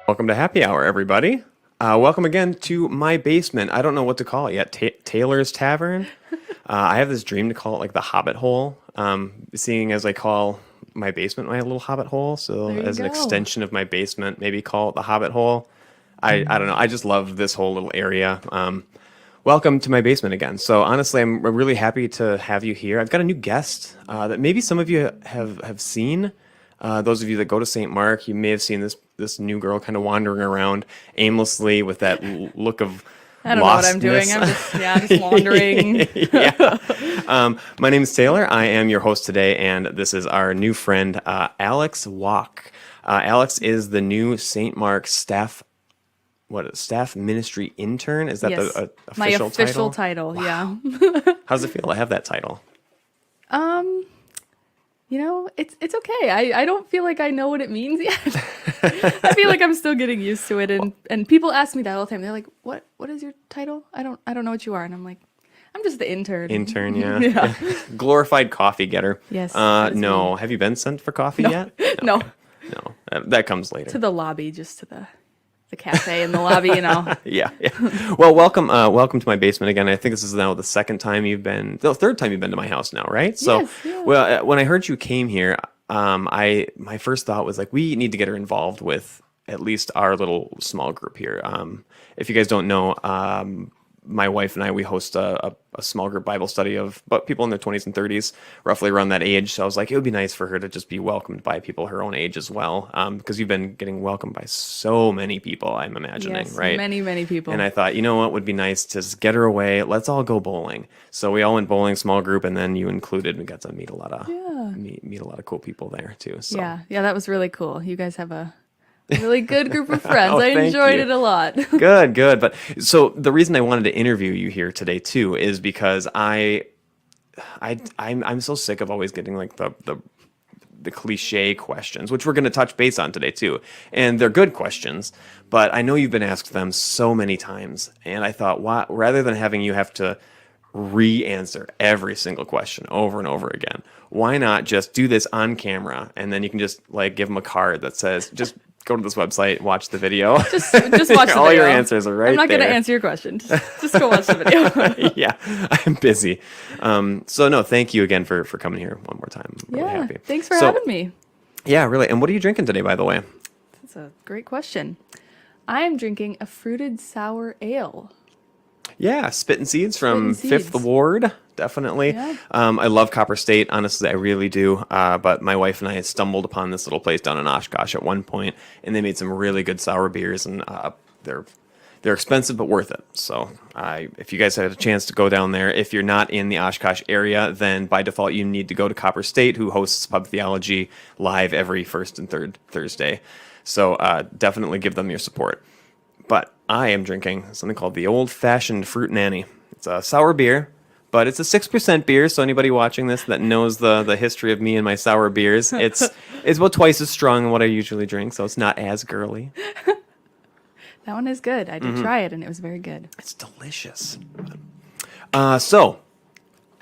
Welcome to Happy Hour, everybody. Welcome again to my basement. I don't know what to call it yet. Taylor's Tavern. I have this dream to call it like the Hobbit Hole, seeing as I call my basement my little Hobbit Hole. So There you as an go. extension of my basement, maybe call it the Hobbit Hole. I don't know. I just love this whole little area. Welcome to my basement again. So honestly, I'm really happy to have you here. I've got a new guest that maybe some of you have seen. Those of you that go to St. Mark, you may have seen this new girl kind of wandering around aimlessly with that look of I don't know what I'm doing. lostness. I'm just wandering. Yeah. My name is Taylor. I am your host today, and this is our new friend, Alex Waack. Alex is the new St. Mark staff ministry intern? Is that Yes, the my official official title? title. Yeah. How's it feel to have that title? It's okay. I don't feel like I know what it means yet. I feel like I'm still getting used to it, and people ask me that all the time. They're like, "What is your title?" I don't know what you are, and I'm like, "I'm just the intern." Intern, yeah. Yeah. Glorified coffee getter. Yes, that is No. Have you been sent for coffee yet? No, No. That comes later. to the lobby, just to the cafe in the lobby. Yeah. Well, welcome to my basement again. I think this is now the third time you've been to my house now, right? So, Yes, yeah. well, when I heard you came here, my first thought was like, we need to get her involved with at least our little small group here. If you guys don't know, my wife and I, we host a small group Bible study of about people in their 20s and 30s, roughly around that age. So I was like, it would be nice for her to just be welcomed by people her own age as well, because you've been getting welcomed by so many people, I'm imagining, Yes, right? many people. And I thought, you know what would be nice to just get her away. Let's all go bowling. So we all went bowling, small group, and then you included. We got to meet a lot of meet a lot of cool people there too. So. Yeah, that was really cool. You guys have a really good group of friends. Oh, I thank enjoyed you. it a lot. Good. But so the reason I wanted to interview you here today too is because I'm so sick of always getting like the cliche questions, which we're going to touch base on today too. And they're good questions, but I know you've been asked them so many times. And I thought, rather than having you have to re-answer every single question over and over again, why not just do this on camera? And then you can just like give them a card that says, just go to this website, watch the video. Just watch the video. All your answers are right I'm not there. going to answer your question. Just go watch the video. Yeah, I'm busy. So no, thank you again for coming here one more time. I'm really Yeah, happy. thanks for having me. Yeah, really. And what are you drinking today, by the way? That's a great question. I am drinking a fruited sour ale. Yeah, Spittin' Seeds from Spittin' Seeds. Fifth Ward, definitely. Yeah. I love Copper State, honestly, I really do. But my wife and I stumbled upon this little place down in Oshkosh at one point, and they made some really good sour beers, and they're expensive but worth it. So if you guys had a chance to go down there, if you're not in the Oshkosh area, then by default you need to go to Copper State, who hosts Pub Theology live every first and third Thursday. So definitely give them your support. But I am drinking something called the Old Fashioned Fruit Nanny. It's a sour beer, but it's a 6% beer. So anybody watching this that knows the history of me and my sour beers, it's about twice as strong than what I usually drink. So it's not as girly. That one is good. I did try it, and it was very good. It's delicious. So,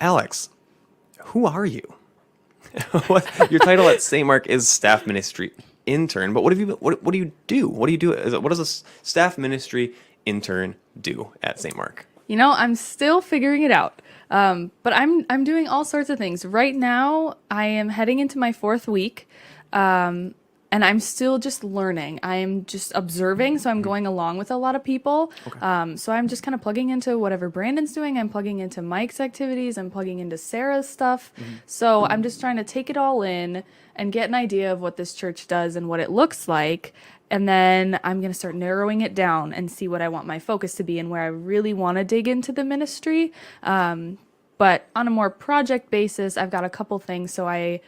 Alex, who are you? Your title at St. Mark is staff ministry intern, but what do you do? What does a staff ministry intern do at St. Mark? I'm still figuring it out. But I'm doing all sorts of things. Right now, I am heading into my 4th week. And I'm still just learning. I am just observing, so I'm going along with a lot of people. Okay. So I'm just kind of plugging into whatever Brandon's doing. I'm plugging into Mike's activities. I'm plugging into Sarah's stuff. So I'm just trying to take it all in and get an idea of what this church does and what it looks like. And then I'm going to start narrowing it down and see what I want my focus to be and where I really want to dig into the ministry. But on a more project basis, I've got a couple things. So I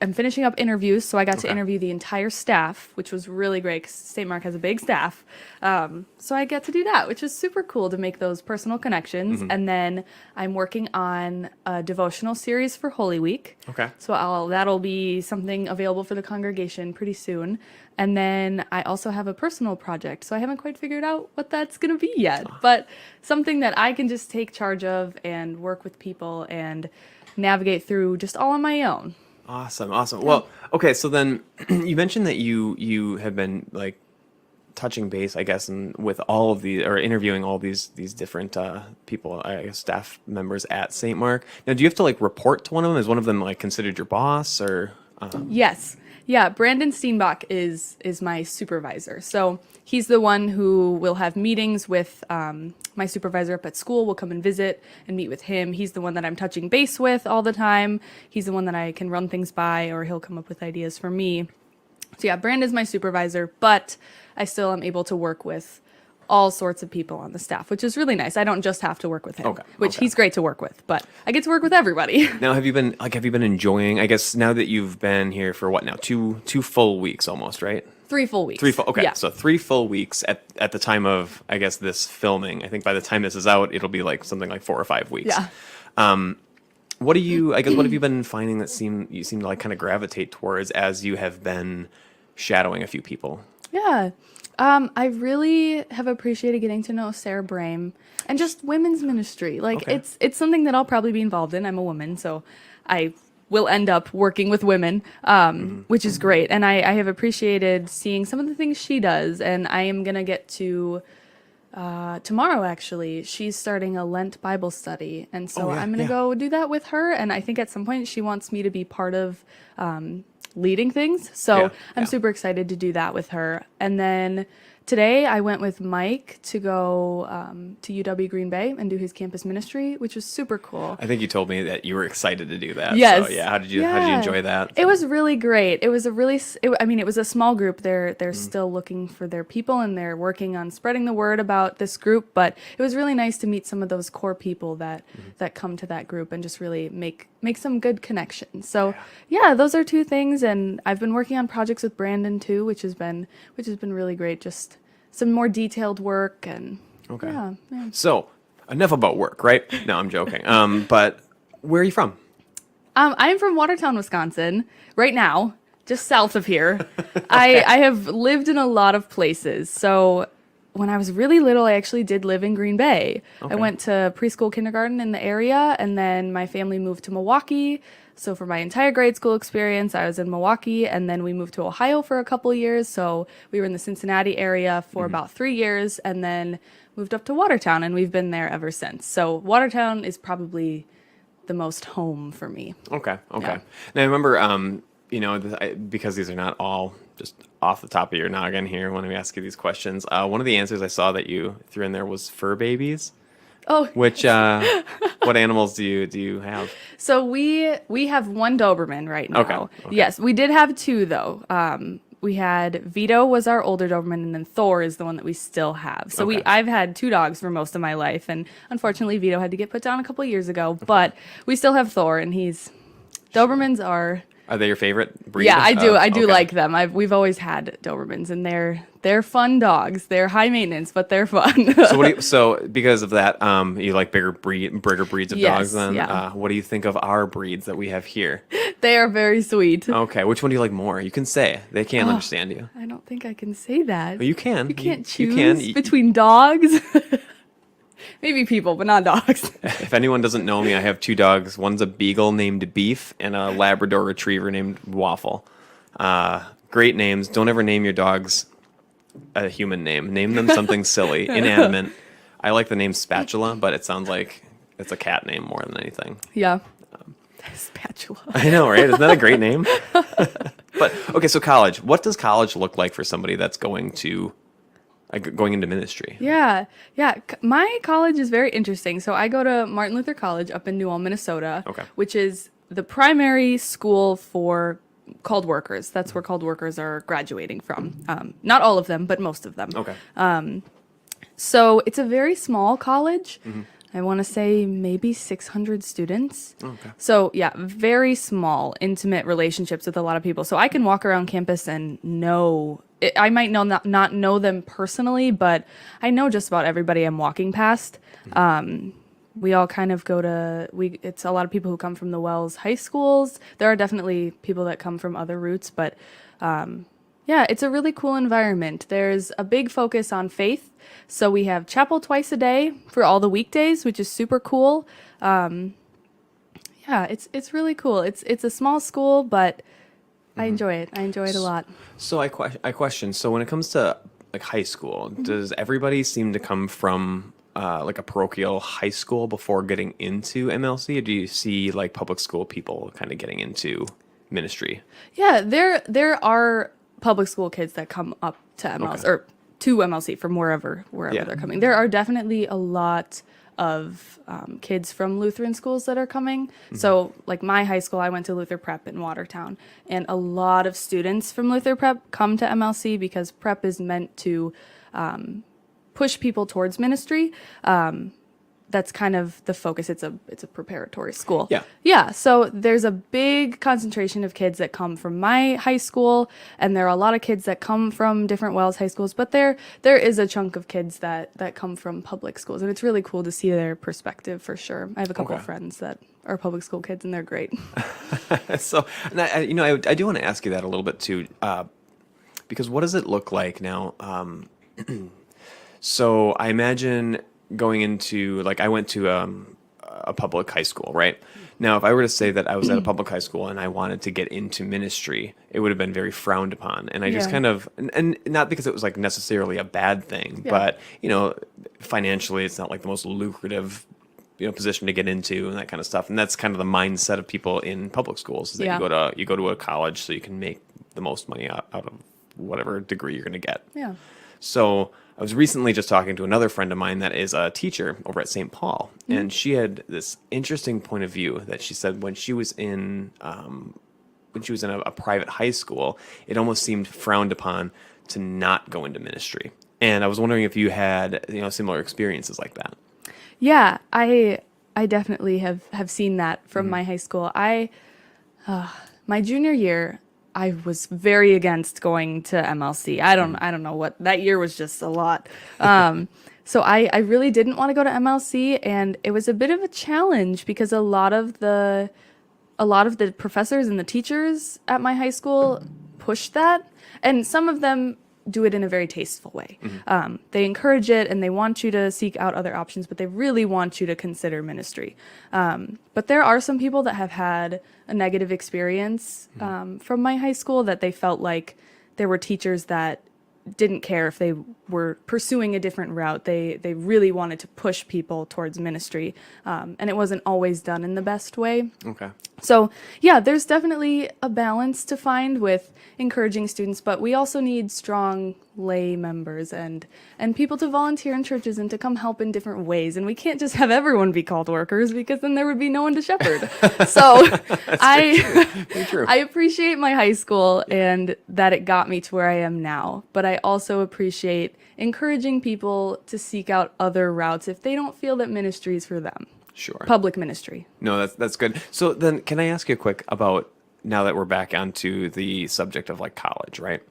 am finishing up interviews, so I got to interview the entire staff, which was really great because St. Mark has a big staff. So I get to do that, which is super cool to make those personal connections. And then I'm working on a devotional series for Holy Week. Okay. So that'll be something available for the congregation pretty soon. And then I also have a personal project, so I haven't quite figured out what that's going to be yet, but something that I can just take charge of and work with people and navigate through just all on my own. Awesome. Well, okay. So then you mentioned that you have been like touching base, I guess, and with all of the or interviewing all these different people, I guess, staff members at St. Mark. Now, do you have to like report to one of them? Is one of them like considered your boss or? Yes. Yeah, Brandon Steenbach is my supervisor. So he's the one who will have meetings with my supervisor up at school. We'll come and visit and meet with him. He's the one that I'm touching base with all the time. He's the one that I can run things by, or he'll come up with ideas for me. So yeah, Brandon's my supervisor, but I still am able to work with all sorts of people on the staff, which is really nice. I don't just have to work with him, which he's great to work with, but I get to work with everybody. Now, have you been enjoying, I guess, now that you've been here for what now, two full weeks almost, right? 3 full weeks. Okay. Yeah. So 3 full weeks at the time of, I guess, this filming. I think by the time this is out, it'll be like something like 4 or 5 weeks. Yeah. What have you been finding that you seem to like kind of gravitate towards as you have been shadowing a few people? Yeah. I really have appreciated getting to know Sarah Brame and just women's ministry. Like it's something that I'll probably be involved in. I'm a woman, so I will end up working with women, which is great. And I have appreciated seeing some of the things she does. And I am going to get to, tomorrow actually, she's starting a Lent Bible study. And so I'm going to go do that with her. And I think at some point she wants me to be part of, leading things. So I'm super excited to do that with her. And then today I went with Mike to go to UW Green Bay and do his campus ministry, which was super cool. I think you told me that you were excited to do that. Yes. So, how did you enjoy that? It was really great. It was it was a small group. They're still looking for their people and they're working on spreading the word about this group. But it was really nice to meet some of those core people that come to that group and just really make some good connections. So those are 2 things. And I've been working on projects with Brandon too, which has been really great. Just some more detailed work and So enough about work, right? No, I'm joking. But where are you from? I'm from Watertown, Wisconsin, right now, just south of here. I have lived in a lot of places. So when I was really little, I actually did live in Green Bay. I went to preschool, kindergarten in the area, and then my family moved to Milwaukee. So for my entire grade school experience, I was in Milwaukee, and then we moved to Ohio for a couple years. So we were in the Cincinnati area for about 3 years, and then moved up to Watertown, and we've been there ever since. So Watertown is probably the most home for me. Okay. Yeah. Now I remember, because these are not all just off the top of your noggin here when we ask you these questions. One of the answers I saw that you threw in there was fur babies. Oh, which what animals do you have? So we have 1 Doberman right now. Okay. Yes, we did have 2 though. We had Vito was our older Doberman, and then Thor is the one that we still have. So I've had 2 dogs for most of my life, and unfortunately Vito had to get put down a couple years ago. But we still have Thor, and Dobermans are. Are they your favorite breed? Yeah, I do like them. We've always had Dobermans, and they're fun dogs. They're high maintenance, but they're fun. So because of that, you like bigger breeds of dogs then? Yeah. What do you think of our breeds that we have here? They are very sweet. Okay, which one do you like more? You can say. They can't understand you. I don't think I can say that. Well, you can. You can't choose between dogs. Maybe people, but not dogs. If anyone doesn't know me, I have 2 dogs. One's a beagle named Beef and a Labrador retriever named Waffle. Great names. Don't ever name your dogs a human name. Name them something silly, inanimate. I like the name Spatula, but it sounds like it's a cat name more than anything. Yeah. Spatula. I know, right? Isn't that a great name? But, okay, so college. What does college look like for somebody that's going into ministry? Yeah. My college is very interesting. So I go to Martin Luther College up in New Ulm, Minnesota, which is the primary school for called workers. That's where called workers are graduating from. Not all of them, but most of them. Okay. So it's a very small college. I want to say maybe 600 students. Okay. So yeah, very small, intimate relationships with a lot of people. So I can walk around campus and I might not know them personally, but I know just about everybody I'm walking past. We all kind of it's a lot of people who come from the Wells high schools. There are definitely people that come from other routes, but it's a really cool environment. There's a big focus on faith. So we have chapel twice a day for all the weekdays, which is super cool. It's really cool. It's a small school, but I enjoy it. I enjoy it a lot. So I question. So when it comes to like high school, does everybody seem to come from like a parochial high school before getting into MLC, or do you see like public school people kind of getting into ministry? Yeah, there are public school kids that come up to MLC or to MLC from wherever Yeah. they're coming. There are definitely a lot of kids from Lutheran schools that are coming. So like my high school, I went to Luther Prep in Watertown, and a lot of students from Luther Prep come to MLC because Prep is meant to push people towards ministry. That's kind of the focus. It's a preparatory school. Yeah. Yeah. So there's a big concentration of kids that come from my high school, and there are a lot of kids that come from different Wells high schools, but there is a chunk of kids that come from public schools, and it's really cool to see their perspective for sure. I have a couple of friends that are public school kids, and they're great. So, and I do want to ask you that a little bit too, because what does it look like now? So I imagine going into, like, I went to a public high school, right? Now, if I were to say that I was at a public high school and I wanted to get into ministry, it would have been very frowned upon. And I just Yeah. kind of, and not because it was like necessarily a bad thing, Yeah. but, financially, it's not like the most lucrative, position to get into and that kind of stuff. And that's kind of the mindset of people in public schools, is that Yeah. you go to a college so you can make the most money out of whatever degree you're going to get. Yeah. So I was recently just talking to another friend of mine that is a teacher over at St. Paul, and she had this interesting point of view that she said when she was in a private high school, it almost seemed frowned upon to not go into ministry. And I was wondering if you had similar experiences like that. Yeah, I definitely have seen that from my high school. My junior year, I was very against going to MLC. I don't know what, that year was just a lot. So I really didn't want to go to MLC, and it was a bit of a challenge because a lot of the professors and the teachers at my high school pushed that, and some of them do it in a very tasteful way. They encourage it and they want you to seek out other options, but they really want you to consider ministry. But there are some people that have had a negative experience from my high school, that they felt like there were teachers that didn't care if they were pursuing a different route. They really wanted to push people towards ministry, and it wasn't always done in the best way. Okay. So yeah, there's definitely a balance to find with encouraging students, but we also need strong lay members and people to volunteer in churches and to come help in different ways. And we can't just have everyone be called workers, because then there would be no one to shepherd. So Very true. I appreciate my high school and that it got me to where I am now, but I also appreciate encouraging people to seek out other routes if they don't feel that ministry is for them. Sure. Public ministry. No, that's good. So then, can I ask you quick about, now that we're back onto the subject of like college, right?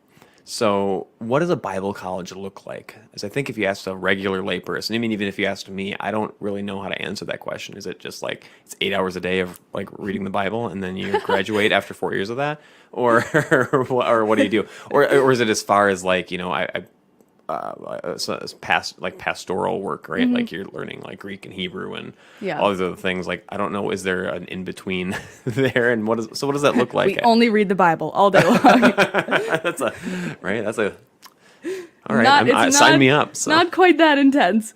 So what does a Bible college look like? As I think if you asked a regular layperson, I mean, even if you asked me, I don't really know how to answer that question. Is it just like it's 8 hours a day of like reading the Bible and then you graduate after 4 years of that, or what do you do, or is it as far as like so it's pastoral work, right? Like you're learning like Greek and Hebrew and all these other things. Like, I don't know, is there an in between there? And what does that look like? We only read the Bible all day long. That's a all right. Sign me up. So. Not quite that intense.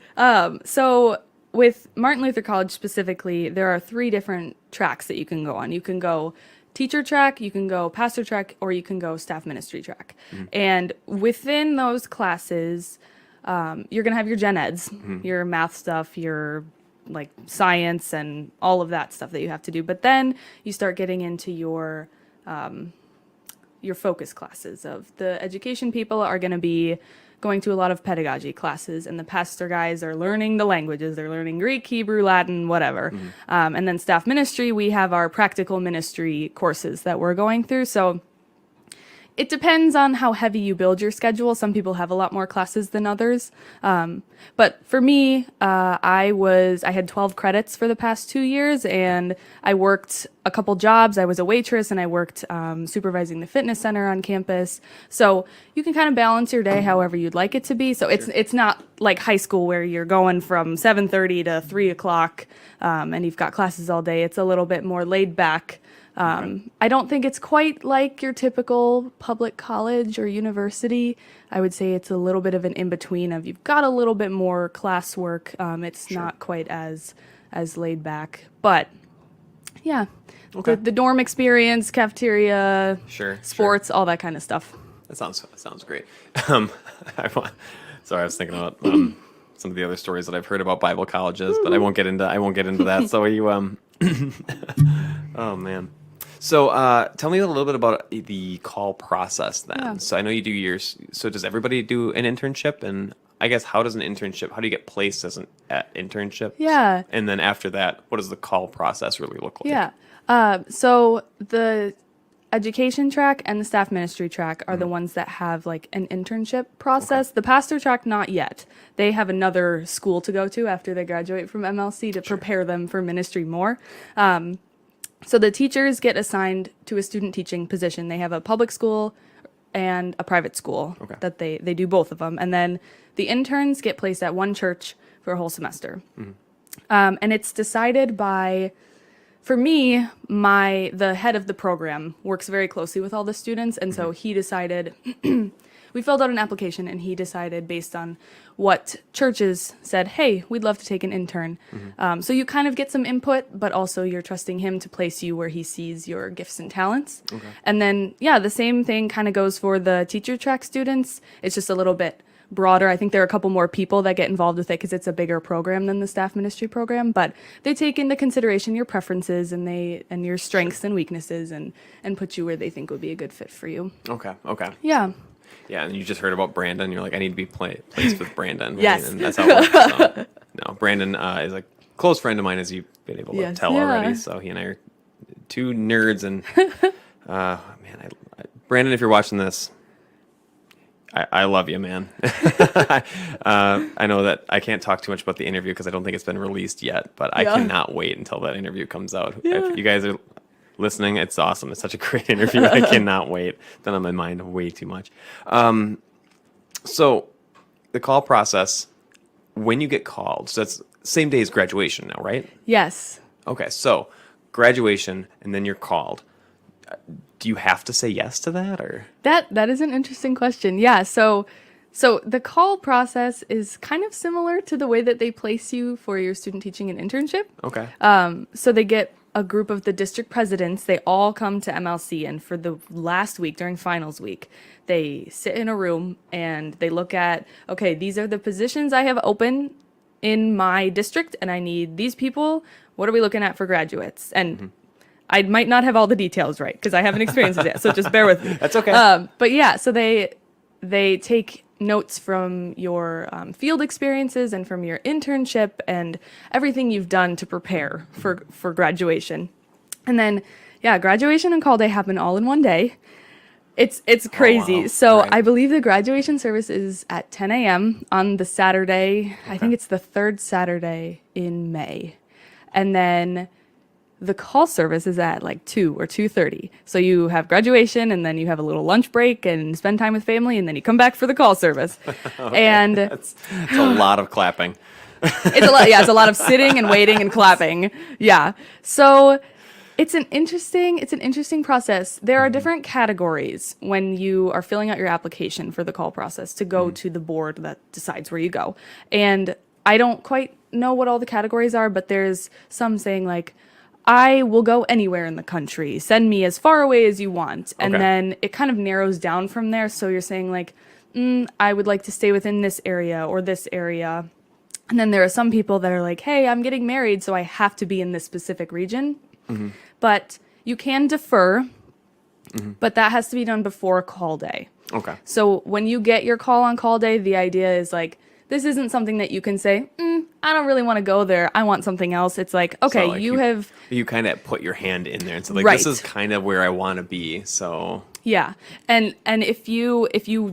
So with Martin Luther College specifically, there are 3 different tracks that you can go on. You can go teacher track, you can go pastor track, or you can go staff ministry track. And within those classes, you're going to have your gen eds, your math stuff, your like science and all of that stuff that you have to do. But then you start getting into your focus classes. Of the education people are going to be going to a lot of pedagogy classes, and the pastor guys are learning the languages. They're learning Greek, Hebrew, Latin, whatever. And then staff ministry, we have our practical ministry courses that we're going through. So it depends on how heavy you build your schedule. Some people have a lot more classes than others. But for me, I had 12 credits for the past 2 years, and I worked a couple jobs. I was a waitress, and I worked supervising the fitness center on campus. So you can kind of balance your day however you'd like it to be. So it's not like high school where you're going from 7:30 to 3 o'clock, and you've got classes all day. It's a little bit more laid back. I don't think it's quite like your typical public college or university. I would say it's a little bit of an in-between of you've got a little bit more classwork. It's not quite as laid back. But, yeah, the dorm experience, cafeteria, sports, all that kind of stuff. That sounds great. I was thinking about some of the other stories that I've heard about Bible colleges, but I won't get into that. So you oh man. So tell me a little bit about the call process then. Yeah. So I know you do yours. So does everybody do an internship? And I guess how do you get placed as an internship? Yeah. And then after that, what does the call process really look like? Yeah. So the education track and the staff ministry track are the ones that have like an internship process. The pastor track, not yet. They have another school to go to after they graduate from MLC to prepare them for ministry more. So the teachers get assigned to a student teaching position. They have a public school and a private school that they do both of them. And then the interns get placed at one church for a whole semester. And it's decided by... For me, the head of the program works very closely with all the students, and so he decided, we filled out an application, and he decided based on what churches said, hey, we'd love to take an intern. So you kind of get some input, but also you're trusting him to place you where he sees your gifts and talents. And then, the same thing kind of goes for the teacher track students. It's just a little bit broader. I think there are a couple more people that get involved with it because it's a bigger program than the staff ministry program, but they take into consideration your preferences and your strengths and weaknesses and put you where they think would be a good fit for you. Okay. Yeah. Yeah, and you just heard about Brandon. You're like, I need to be placed with Brandon. Right? Yes. And that's how it works. So, no, Brandon is a close friend of mine, as you've been able to tell already. So he and I are two nerds. And Brandon, if you're watching this, I love you, man. I know that I can't talk too much about the interview because I don't think it's been released yet, but I cannot wait until that interview comes out. If you guys are listening, it's awesome. It's such a great interview. I cannot wait. It's been on my mind way too much. So the call process, when you get called, so that's same day as graduation now, right? Yes. Okay, so graduation and then you're called. Do you have to say yes to that, or? That is an interesting question. Yeah, so the call process is kind of similar to the way that they place you for your student teaching and internship. Okay. So they get a group of the district presidents. They all come to MLC, and for the last week during finals week, they sit in a room and they look at, okay, these are the positions I have open in my district, and I need these people. What are we looking at for graduates? And I might not have all the details right because I haven't experienced it yet, so just bear with me. That's okay. But yeah, so they take notes from your field experiences and from your internship and everything you've done to prepare for graduation. And then, graduation and call day happen all in one day. It's crazy. Oh, wow. So Right. I believe the graduation service is at 10 a.m. on the Saturday. I think it's the third Saturday in May. And then the call service is at like 2 or 2:30. So you have graduation and then you have a little lunch break and spend time with family and then you come back for the call service. And It's a lot of clapping. it's a lot. Yeah, it's a lot of sitting and waiting and clapping. Yeah. So it's an interesting process. There are different categories when you are filling out your application for the call process to go to the board that decides where you go. And I don't quite know what all the categories are, but there's some saying like, I will go anywhere in the country. Send me as far away as you want. And then it kind of narrows down from there. So you're saying like, I would like to stay within this area or this area. And then there are some people that are like, hey, I'm getting married, so I have to be in this specific region. But you can defer, but that has to be done before call day. Okay. So when you get your call on call day, the idea is like, this isn't something that you can say, I don't really want to go there. I want something else. It's like, okay, So, like, you kind of put your hand in there and so like, Right. this is kind of where I want to be. So yeah. And if you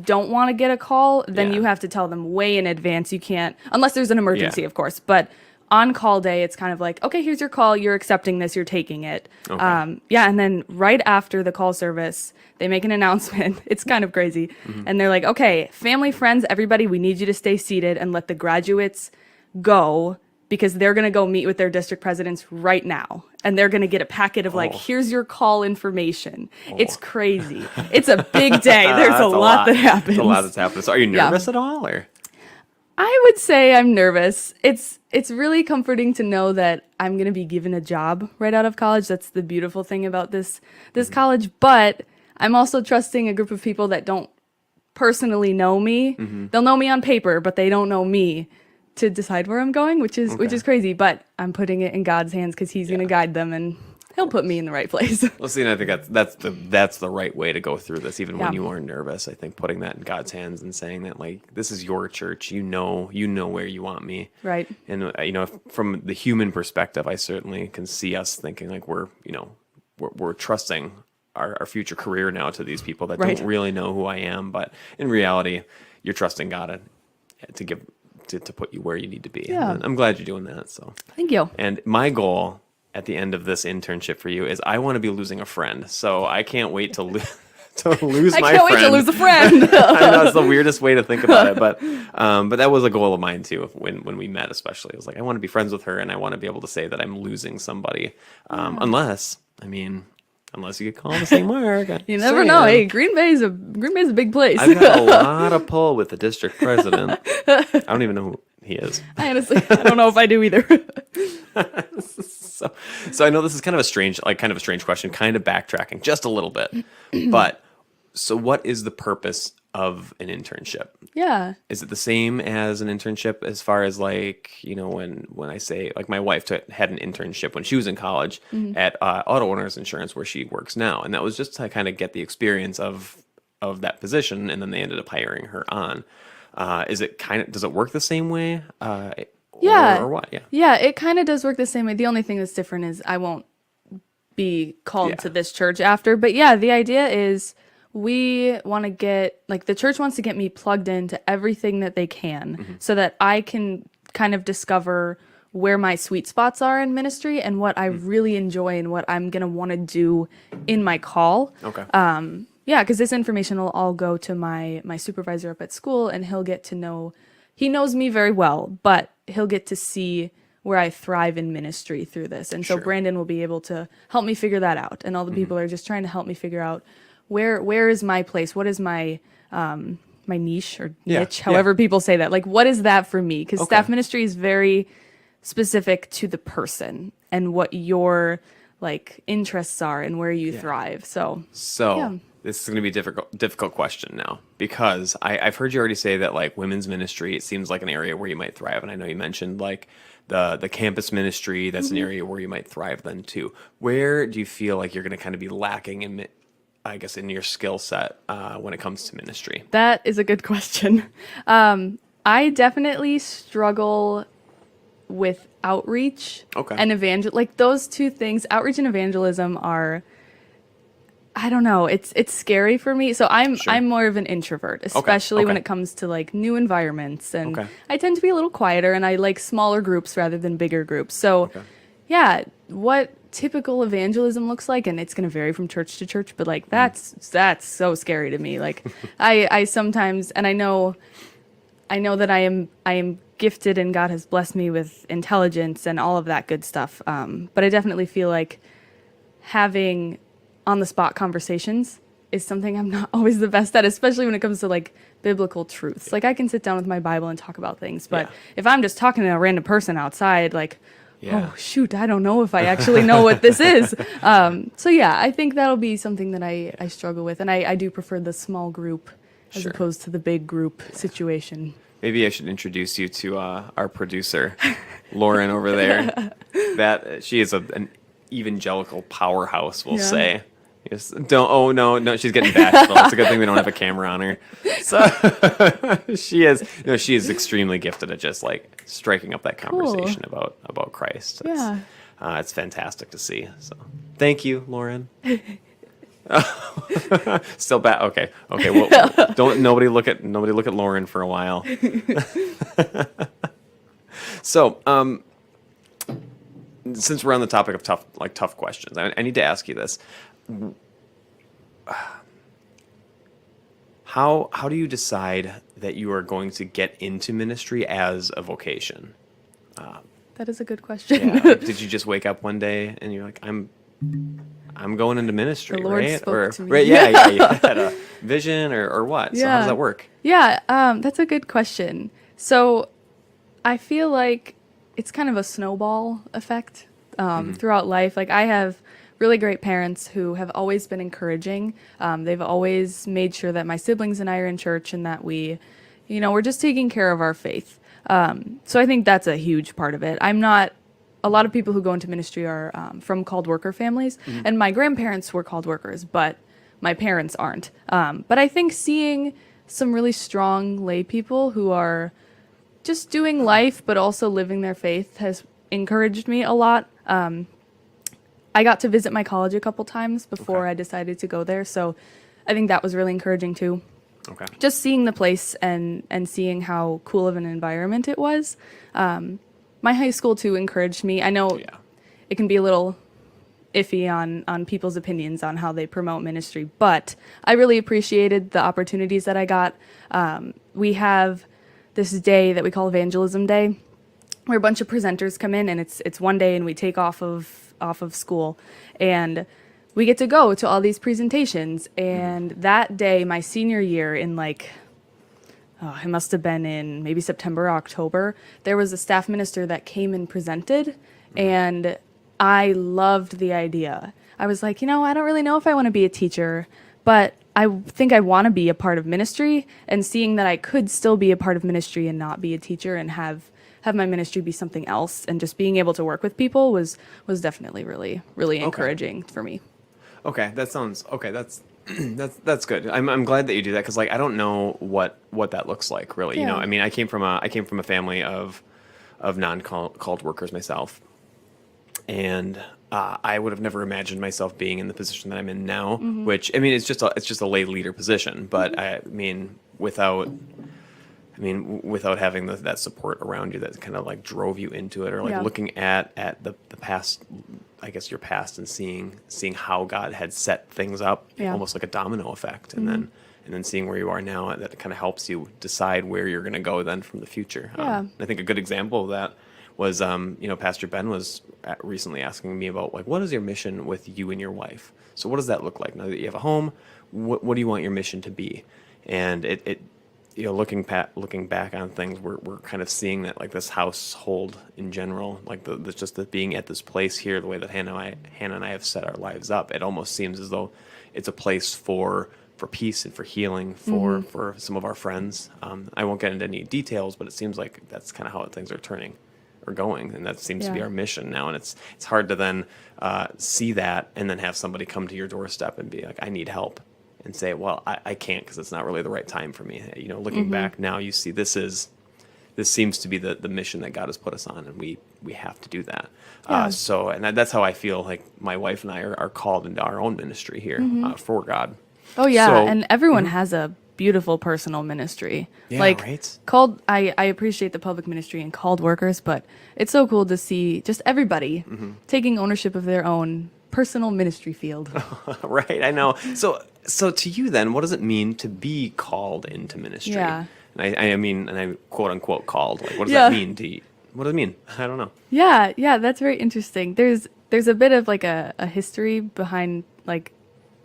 don't want to get a call, then Yeah. you have to tell them way in advance. You can't, unless there's an emergency, Yeah. of course. But on call day, it's kind of like, okay, here's your call. You're accepting this. You're taking it. Okay. And then right after the call service, they make an announcement. It's kind of crazy. And they're like, okay, family, friends, everybody, we need you to stay seated and let the graduates go because they're going to go meet with their district presidents right now. And they're going to get a packet of like, here's your call information. It's crazy. It's a big day. There's a lot that happens. It's a lot that's happening. So are you nervous at all, or? I would say I'm nervous. It's really comforting to know that I'm going to be given a job right out of college. That's the beautiful thing about this college. But I'm also trusting a group of people that don't personally know me. They'll know me on paper, but they don't know me, to decide where I'm going, which is crazy. But I'm putting it in God's hands because He's going to guide them, and He'll put me in the right place. Well, see, and I think that's the right way to go through this, even when you are nervous. I think putting that in God's hands and saying that, like, this is your church. You know where you want me. Right. And from the human perspective, I certainly can see us thinking like we're trusting our future career now to these people that don't really know who I am, but in reality, you're trusting God to put you where you need to be. Yeah. And I'm glad you're doing that. So Thank you. And my goal at the end of this internship for you is I want to be losing a friend. So I can't wait to lose my friend. I can't wait to lose a friend. I know it's the weirdest way to think about it, but that was a goal of mine too. When we met, especially, I was like, I want to be friends with her, and I want to be able to say that I'm losing somebody, unless you get called to St. Mark. You never know. Hey, Green Bay's a big place. I've got a lot of pull with the district president. I don't even know who he is. I don't know if I do either. So I know this is kind of a strange question, kind of backtracking just a little bit. But so what is the purpose of an internship? Yeah. Is it the same as an internship as far as like, when I say, like, my wife had an internship when she was in college at Auto Owners Insurance, where she works now. And that was just to kind of get the experience of that position. And then they ended up hiring her on. Does it work the same way? Yeah. Or what? Yeah. Yeah, it kind of does work the same way. The only thing that's different is I won't be called to this church after. But yeah, the idea is we want to the church wants to get me plugged into everything that they can so that I can kind of discover where my sweet spots are in ministry and what I really enjoy and what I'm going to want to do in my call. Okay. Yeah, because this information will all go to my supervisor up at school, and he knows me very well, but he'll get to see where I thrive in ministry through this. And so Brandon will be able to help me figure that out. And all the people are just trying to help me figure out where is my place? What is my my niche or niche, however people say that. Like, what is that for me? Because staff ministry is very specific to the person and what your like interests are and where you thrive. So this is going to be a difficult question now, because I've heard you already say that, like, women's ministry, it seems like an area where you might thrive. And I know you mentioned like the campus ministry, that's an area where you might thrive then too. Where do you feel like you're going to kind of be lacking in your skill set when it comes to ministry? That is a good question. I definitely struggle with outreach and like those two things. Outreach and evangelism are, I don't know, it's scary for me. So I'm more of an introvert, especially when it comes to like new environments, and I tend to be a little quieter, and I like smaller groups rather than bigger groups. So yeah, what typical evangelism looks like, and it's going to vary from church to church, but like that's so scary to me. Like I sometimes, and I know that I am gifted, and God has blessed me with intelligence and all of that good stuff. But I definitely feel like having on the spot conversations is something I'm not always the best at, especially when it comes to like biblical truths. Like I can sit down with my Bible and talk about things, but if I'm just talking to a random person outside, like, oh shoot, I don't know if I actually know what this is. So yeah, I think that'll be something that I struggle with, and I do prefer the small group as opposed to the big group situation. Maybe I should introduce you to our producer, Lauren, over there. That she is an evangelical powerhouse, we'll say. Yes, no, she's getting bashful. It's a good thing we don't have a camera on her. So she is extremely gifted at just like striking up that conversation about Christ. It's fantastic to see. So thank you, Lauren. Still bad. Okay. Well, don't nobody look at Lauren for a while. So, since we're on the topic of tough questions, I need to ask you this: How do you decide that you are going to get into ministry as a vocation? That is a good question. Yeah. Like, did you just wake up one day and you're like, I'm going into ministry, The Lord right? spoke Or to me. right, yeah. You had a vision or what? So how does Yeah. that work? Yeah, that's a good question. So I feel like it's kind of a snowball effect throughout life. Like I have really great parents who have always been encouraging. They've always made sure that my siblings and I are in church and that we're just taking care of our faith. So I think that's a huge part of it. A lot of people who go into ministry are from called worker families, and my grandparents were called workers, but my parents aren't. But I think seeing some really strong lay people who are just doing life but also living their faith has encouraged me a lot. I got to visit my college a couple times before I decided to go there, so I think that was really encouraging too. Okay. Just seeing the place and seeing how cool of an environment it was. My high school too encouraged me. I know it can be a little iffy on people's opinions on how they promote ministry, but I really appreciated the opportunities that I got. We have this day that we call Evangelism Day, where a bunch of presenters come in, and it's one day, and we take off of school, and we get to go to all these presentations. And that day, my senior year, in it must have been in maybe September or October, there was a staff minister that came and presented, and I loved the idea. I was like, I don't really know if I want to be a teacher, but I think I want to be a part of ministry, and seeing that I could still be a part of ministry and not be a teacher and have my ministry be something else, and just being able to work with people was definitely really, really encouraging for me. Okay, that sounds okay. That's good. I'm glad that you do that, because I don't know what that looks like really. Yeah. I mean, I came from a family of non-called workers myself, and I would have never imagined myself being in the position that I'm in now. Which I mean, it's just a lay leader position, but I mean, without having that support around you that kind of drove you into it, or looking at the past, I guess your past, and seeing how God had set things up, almost like a domino effect, and then seeing where you are now, that kind of helps you decide where you're going to go then from the future. I think a good example of that was, Pastor Ben was recently asking me about what is your mission with you and your wife? So what does that look like now that you have a home? What do you want your mission to be? And it looking back on things, we're kind of seeing that this household in general, just the being at this place here, the way that Hannah and I have set our lives up, it almost seems as though it's a place for peace and for healing for some of our friends. I won't get into any details, but it seems like that's kind of how things are turning or going, and that seems to be our mission now. And it's hard to then see that and then have somebody come to your doorstep and be like, I need help. And say, well, I can't, because it's not really the right time for me. Looking back now, you see this seems to be the mission that God has put us on, and we have to do that. And that's how I feel like my wife and I are called into our own ministry here for God. Oh yeah, So, and everyone has a beautiful personal ministry. Yeah, right? Called, I appreciate the public ministry and called workers, but it's so cool to see just everybody taking ownership of their own personal ministry field. Right, I know. So to you then, what does it mean to be called into ministry? Yeah. And I mean, and I quote unquote called. What does that mean to you? What does it mean? I don't know. Yeah, that's very interesting. There's a bit of a history behind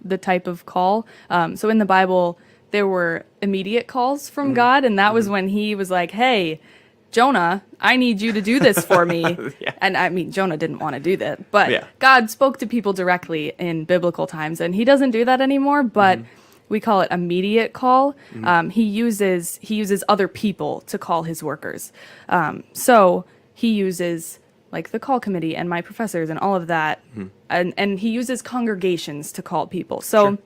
the type of call. So in the Bible, there were immediate calls from God, and that was when he was like, hey, Jonah, I need you to do this for me. And I mean, Jonah didn't want to do that, but God spoke to people directly in biblical times, and he doesn't do that anymore, but we call it immediate call. He uses other people to call his workers. So he uses the call committee and my professors and all of that. And he uses congregations to call people. So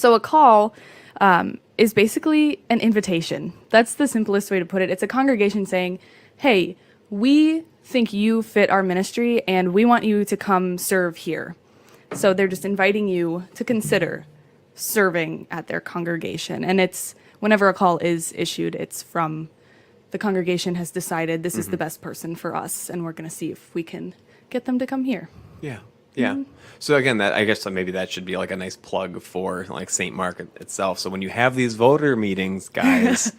a call is basically an invitation. That's the simplest way to put it. It's a congregation saying, hey, we think you fit our ministry and we want you to come serve here. So they're just inviting you to consider serving at their congregation. And it's whenever a call is issued, it's from the congregation has decided this is the best person for us, and we're going to see if we can get them to come here. Yeah. So again, I guess maybe that should be a nice plug for St. Mark itself. So when you have these voter meetings, guys,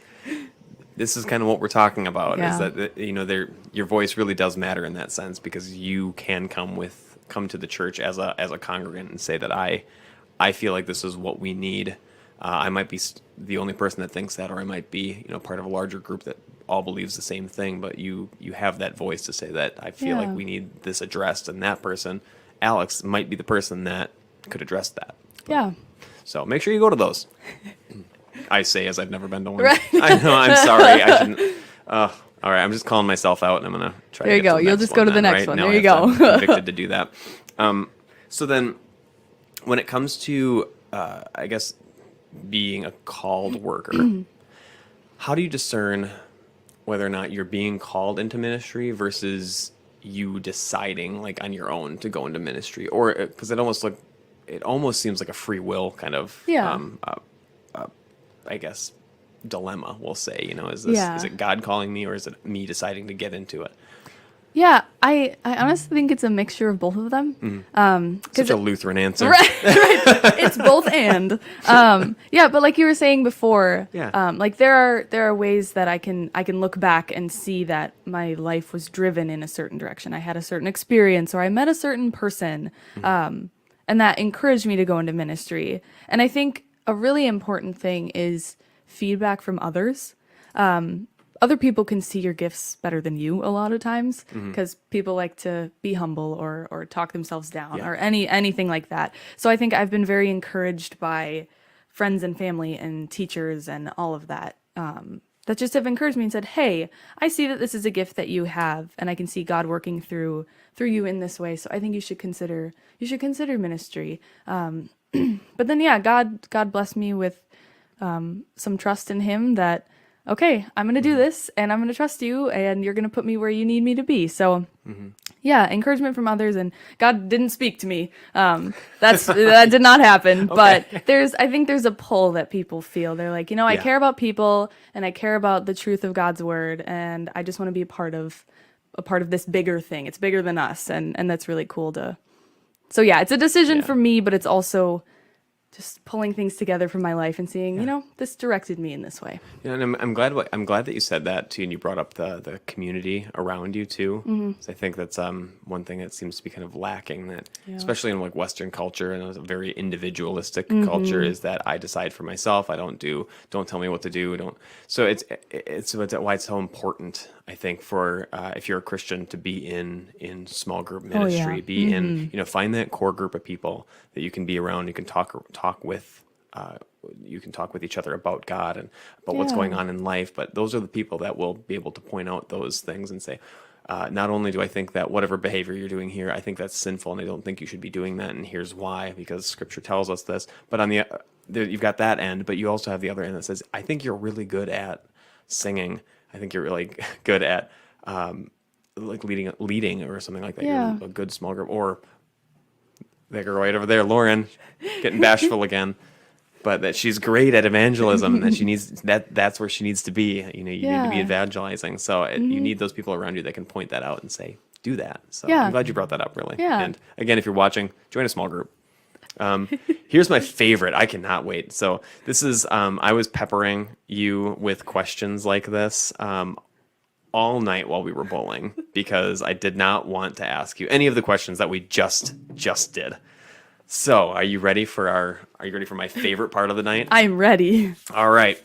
this is kind of what we're talking about. Yeah. Is that your voice really does matter in that sense, because you can come to the church as a congregant and say that I feel like this is what we need. I might be the only person that thinks that, or I might be part of a larger group that all believes the same thing. But you have that voice to say that I feel like we need this addressed, and that person, Alex, might be the person that could address that. Yeah. So make sure you go to those. I say as I've never been to one. Right. I know. I'm sorry. I shouldn't. All right. I'm just calling myself out, and I'm gonna try. There to you get go. to the You'll next just go to the then, next right? one. Now There I you have to- go. I'm convicted to do that. So then, when it comes to, I guess, being a called worker, how do you discern whether or not you're being called into ministry versus you deciding, like, on your own to go into ministry? Or because it almost seems like a free will kind of, I guess, dilemma. We'll say, is it God calling me, or is it me deciding to get into it? Yeah, I honestly think it's a mixture of both of them. Such a Lutheran answer. Right. It's both and. Yeah, but like you were saying before, like there are ways that I can look back and see that my life was driven in a certain direction. I had a certain experience, or I met a certain person, and that encouraged me to go into ministry. And I think a really important thing is feedback from others. Other people can see your gifts better than you a lot of times, because people like to be humble or talk themselves down or anything like that. So I think I've been very encouraged by friends and family and teachers and all of that, that just have encouraged me and said, hey, I see that this is a gift that you have, and I can see God working through you in this way. So I think you should consider ministry. But then, God blessed me with some trust in him that, okay, I'm going to do this, and I'm going to trust you, and you're going to put me where you need me to be. So, encouragement from others, and God didn't speak to me. That did not happen. But I think there's a pull that people feel. They're like, I care about people, and I care about the truth of God's word, and I just want to be a part of this bigger thing. It's bigger than us, and that's really cool to. So it's a decision for me, but it's also just pulling things together from my life and seeing, this directed me in this way. Yeah, and I'm glad that you said that too, and you brought up the community around you too. So I think that's one thing that seems to be kind of lacking, that especially in like Western culture and a very individualistic culture, is that I decide for myself. Don't tell me what to do. So it's why it's so important, I think, for if you're a Christian, to be in small group ministry, be in find that core group of people that you can be around. You can talk with. You can talk with each other about God and about what's going on in life. But those are the people that will be able to point out those things and say, not only do I think that whatever behavior you're doing here, I think that's sinful, and I don't think you should be doing that, and here's why, because Scripture tells us this. But on you've got that end, but you also have the other end that says, I think you're really good at singing. I think you're really good at like leading or something like that. Yeah. You're a good small group. Or that girl right over there, Lauren, getting bashful again. But that she's great at evangelism, and she needs that's where she needs to be. You need to be evangelizing. So you need those people around you that can point that out and say, do that. So I'm glad you brought that up, really. Yeah. And again, if you're watching, join a small group. Here's my favorite. I cannot wait. So this is, I was peppering you with questions like this all night while we were bowling, because I did not want to ask you any of the questions that we just did. So, are you ready for my favorite part of the night? I'm ready. All right.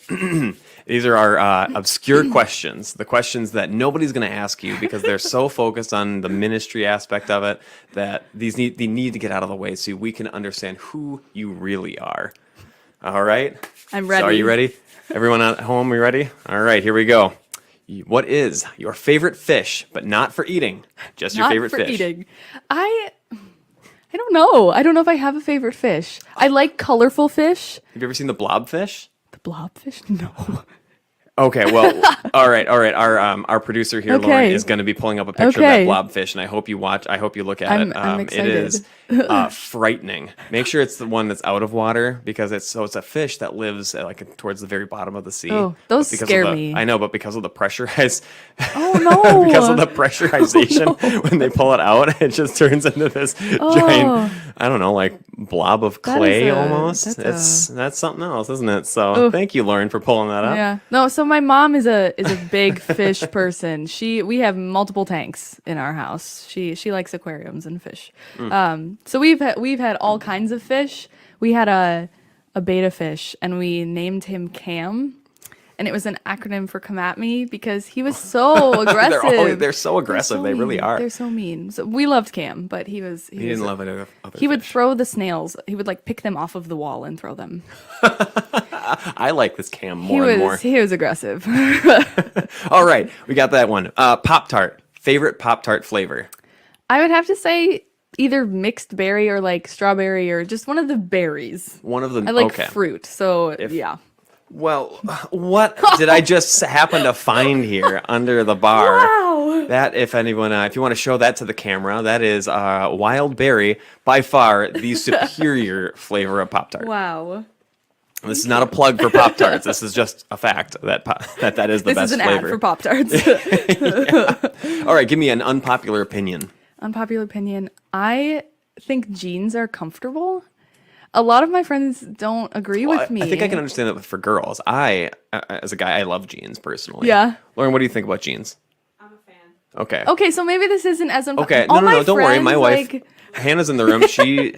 These are our obscure questions, the questions that nobody's going to ask you because they're so focused on the ministry aspect of it that they need to get out of the way so we can understand who you really are. All right? I'm ready. So, are you ready? Everyone at home, are you ready? All right, here we go. What is your favorite fish, but not for eating? Just your favorite fish. Not for eating. I don't know. I don't know if I have a favorite fish. I like colorful fish. Have you ever seen the blobfish? The blobfish? No. Okay, well, all right. Our producer here, Lauren, is going to be pulling up a picture of that blobfish, and I hope you look at it. I'm excited. It is frightening. Make sure it's the one that's out of water, because it's a fish that lives towards the very bottom of the sea. Oh, those scare me. I know, but because of the pressurization, Oh no! when they pull it out, it just turns into this giant I don't know, like blob of That is clay a- almost. that's That's something else, isn't it? So Oof. thank you, Lauren, for pulling that up. Yeah. No, so my mom is a big fish person. We have multiple tanks in our house. She likes aquariums and fish. So we've had all kinds of fish. We had a betta fish and we named him Cam. And it was an acronym for come at me because he was so aggressive. They're so aggressive. They really mean. are. They're so mean. So we loved Cam, but he Didn't love other he would fish. throw the snails. He would like pick them off of the wall and throw them. I like this Cam more and more. He was aggressive. All right, we got that one. Pop-Tart. Favorite Pop-Tart flavor? I would have to say either mixed berry or like strawberry or just one of the berries. One of them. I like okay. fruit, so yeah. Well, what did I just happen to find here under the bar? Wow. That, if anyone, if you want to show that to the camera, that is wild berry, by far the superior flavor of Pop-Tart. Wow. This is not a plug for Pop-Tarts. This is just a fact that that is the This best is an flavor. ad for Pop-Tarts. All right, give me an unpopular opinion. Unpopular opinion. I think jeans are comfortable. A lot of my friends don't agree with me. I think I can understand that for girls. As a guy, I love jeans personally. Yeah. Lauren, what do you think about jeans? I'm a fan. Okay. Okay, so maybe this isn't as Okay. all No, my don't worry. My friends, wife, like, Hannah's in the room. She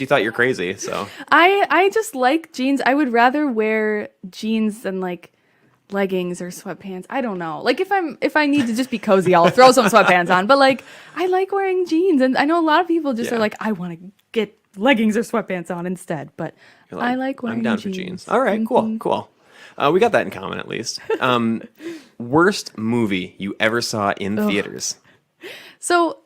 thought you're crazy. So I just like jeans. I would rather wear jeans than like leggings or sweatpants. I don't know. Like if I need to just be cozy, I'll throw some sweatpants on. But like I like wearing jeans, and I know a lot of people just Yeah. are like, I want to get leggings or sweatpants on instead. But you're I like wearing I'm down jeans. for jeans. All right. Cool. We got that in common at least. Worst movie you ever saw in theaters? So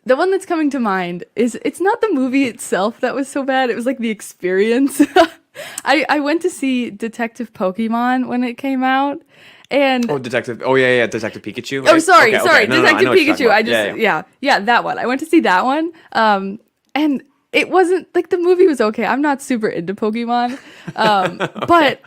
the one that's coming to mind is it's not the movie itself that was so bad. It was like the experience. I went to see Detective Pokemon when it came out. And Oh, Detective. Oh, yeah, Detective Pikachu. oh, right? sorry. Okay. No, I Detective know what you're talking Pikachu. about. I just yeah, that one. I went to see that one. And it wasn't like the movie was okay. I'm not super into Pokemon. But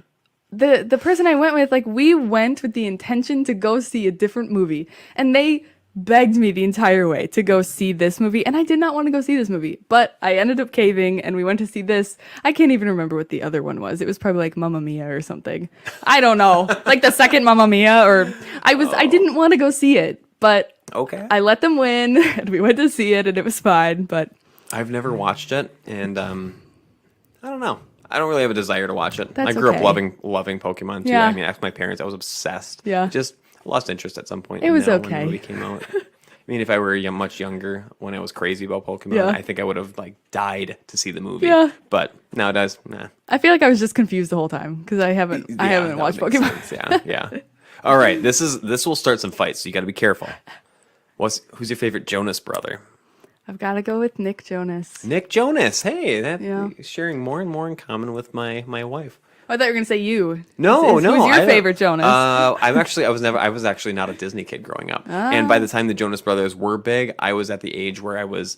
the person I went with, like we went with the intention to go see a different movie, and they begged me the entire way to go see this movie, and I did not want to go see this movie, but I ended up caving and we went to see this. I can't even remember what the other one was. It was probably like Mamma Mia or something. I don't know. Like the second Mamma Mia, or I didn't want to go see it, but Okay. I let them win and we went to see it and it was fine, but I've never watched it, and I don't know. I don't really have a desire to watch it. That's I grew up okay. loving Pokemon too. Yeah. I mean, after my parents, I was obsessed. Yeah. Just lost interest at some point. It was when okay. the movie came out. I mean, if I were much younger when I was crazy about Pokemon, Yeah. I think I would have like died to see the movie. Yeah. But nowadays, nah. I feel like I was just confused the whole time because I haven't Yeah, that watched would make Pokemon. sense. Yeah. All right, this will start some fights, so you got to be careful. Who's your favorite Jonas brother? I've got to go with Nick Jonas. Nick Jonas. Hey, Yeah. sharing more and more in common with my wife. Oh, I thought you were gonna say you. No. Who's your favorite Jonas? I was actually not a Disney kid growing up, and by the time the Jonas Brothers were big, I was at the age where I was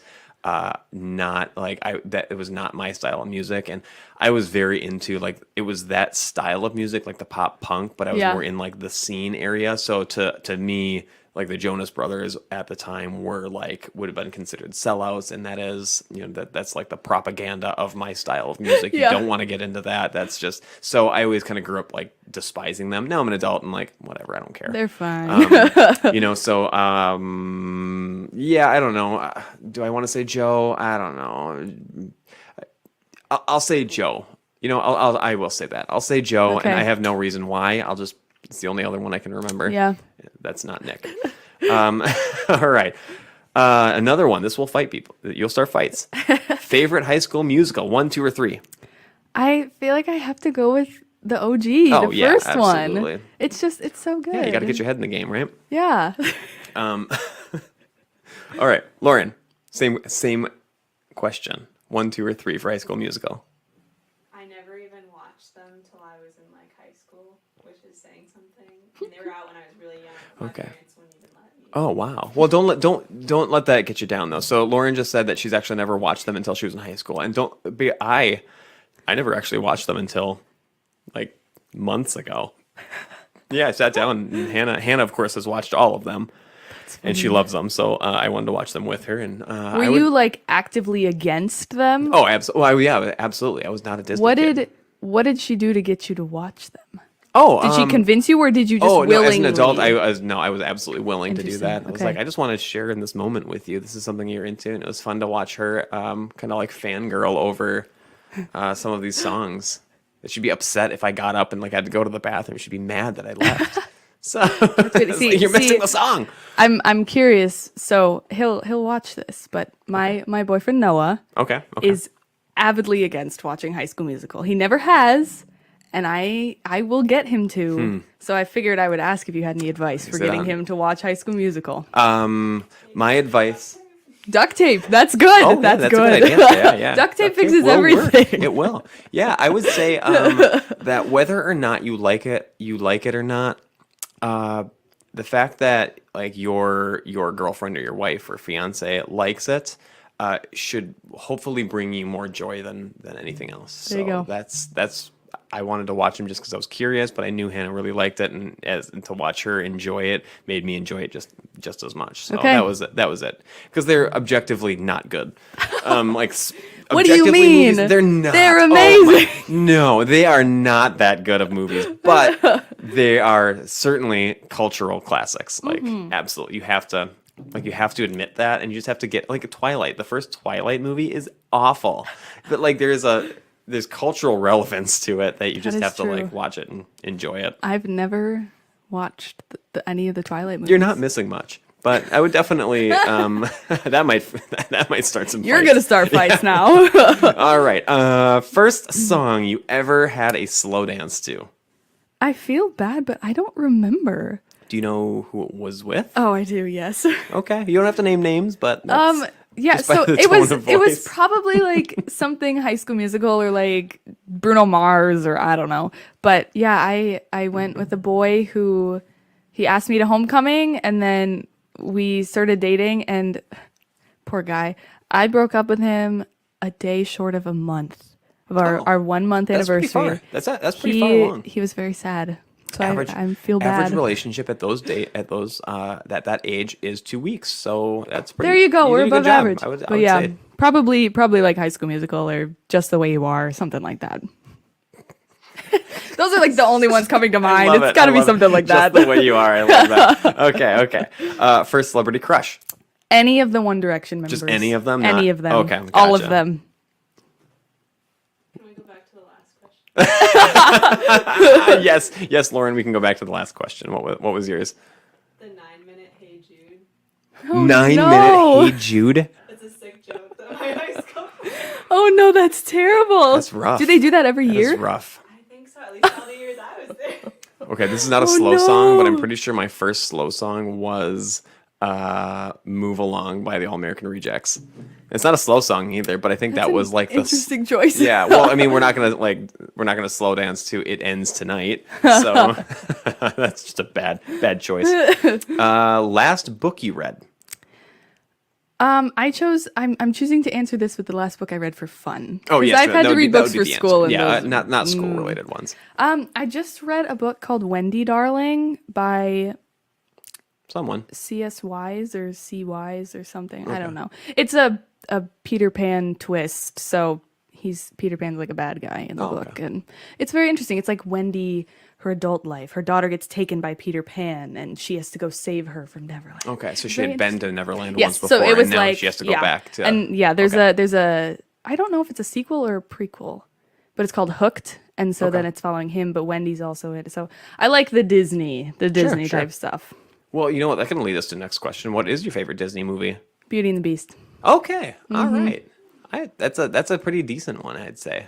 not like it was not my style of music, and I was very into like it was that style of music, like the pop punk, but I was Yeah. more in like the scene area. So to me, like the Jonas Brothers at the time would have been considered sellouts, and that is that's like the propaganda of my style of music. Yeah. You don't want to get into that. That's just so I always kind of grew up like despising them. Now I'm an adult and like whatever, I don't care. They're fine. So yeah, I don't know. Do I want to say Joe? I don't know. I'll say Joe. I will say that. I'll say Joe, Okay. and I have no reason why. It's the only other one I can remember. Yeah. That's not Nick. All right. Another one. This will fight people. You'll start fights. Favorite high school musical? 1, 2, or 3? I feel like I have to go with the OG, Oh, the yeah, first absolutely. one. It's so good. Yeah, you got to get your head in the game, right? Yeah. All right, Lauren. Same question. 1, 2, or 3 for High School Musical. I never even watched them until I was in like high school, which is saying something. And they were out when I was really young. My Okay. parents wouldn't even let me. Oh wow. Well, don't let that get you down though. So Lauren just said that she's actually never watched them until she was in high school, and I never actually watched them until like months ago. Yeah, I sat down and Hannah of course has watched all of them. and she loves them. So I wanted to watch them with her. And Were you like actively against them? Oh, absolutely. Well, yeah, absolutely. I was not a Disney kid. What did she do to get you to watch them? Oh, Did she convince you, or did you just willingly? No, as an adult, I was absolutely willing to do that. I was Okay. like, I just want to share in this moment with you. This is something you're into, and it was fun to watch her kind of like fangirl over some of these songs. That she'd be upset if I got up and like had to go to the bathroom. She'd be mad that I left. So it's like, you're missing the song. I'm curious. So he'll watch this, but my boyfriend Noah Okay. is avidly against watching High School Musical. He never has, and I will get him to. So I figured I would ask if you had any advice for getting him to watch High School Musical. My advice. Duct tape. That's good. Oh, that's yeah, good. A good idea. Yeah. Duct tape fixes will work. everything. It will. Yeah, I would say that whether or not you like it or not, the fact that like your girlfriend or your wife or fiance likes it should hopefully bring you more joy than anything else. There you go. That's I wanted to watch him just because I was curious, but I knew Hannah really liked it, and to watch her enjoy it made me enjoy it just as much. So Okay. that was it. Because they're objectively not good. Like What do you objectively mean? movies, they're not. They're Oh my- amazing. no, they are not that good of movies, but they are certainly cultural classics. Like absolutely, you have to admit that, and you just have to get like Twilight. The first Twilight movie is awful, but like there's cultural relevance to it that you just is have to true. like watch it and enjoy it. I've never watched any of the Twilight movies. You're not missing much, but I would definitely that might start some. You're fights. gonna start fights now. All right. First song you ever had a slow dance to? I feel bad, but I don't remember. Do you know who it was with? Oh, I do. Yes. Okay, you don't have to name names, but that's, Yeah. just by So the it was. tone of It was voice. probably like something High School Musical or like Bruno Mars or I don't know. But yeah, I went with a boy who he asked me to homecoming, and then we started dating. And poor guy, I broke up with him a day short of a month of our 1 month That's pretty anniversary. far. That's pretty far along. He was very sad. So Average, I feel bad. average relationship at that age is 2 weeks. So that's pretty. There you go. We're did a good above job. average. I would But yeah, say. probably like High School Musical or Just the Way You Are, or something like that. Those are like the only ones coming to mind. Love It's it. got to I be love something it. like that. Just the way you are. I love that. Okay. First celebrity crush. Any of the One Direction members. Just any of them? Any Not- of them. okay, All of gotcha. them. Can we go back to the last question? Yes, Lauren. We can go back to the last question. What was yours? The 9-minute Hey Jude. Oh, 9 no. minute Hey Jude. It's a sick joke that my high school. Oh no, that's terrible. That's rough. Do they do that every That year? is rough. I think so. At least all the years I was there. Okay, this is not a Oh, slow song, but I'm no. pretty sure my first slow song was "Move Along" by the All American Rejects. It's not a slow song either, but I think that was like the interesting choice. yeah. Well, I mean, we're not gonna slow dance to "It Ends Tonight," so that's just a bad choice. Last book you read? I'm choosing to answer this with the last book I read for fun. Oh 'Cause yes, I've had that to would be- read that books would be for the school. answer. And Yeah, those, not school related ones. I just read a book called Wendy Darling by Someone. C.S. Wise or C. Wise or something. I don't know. It's a Peter Pan twist. So Peter Pan's like a bad guy in the book. okay. And it's very interesting. It's like Wendy, her adult life. Her daughter gets taken by Peter Pan and she has to go save her from Neverland. Okay, so she Very had been to Neverland Yes, once before, so it was and now like she has to go yeah. back to. And yeah, there's okay. a I don't know if it's a sequel or a prequel, but it's called Hooked, and so then it's following him, but Wendy's also in it. So I like the Disney sure. type stuff. Well, you know what? That can lead us to the next question. What is your favorite Disney movie? Beauty and the Beast. Okay, Mm-hmm. all right. That's a pretty decent one, I'd say.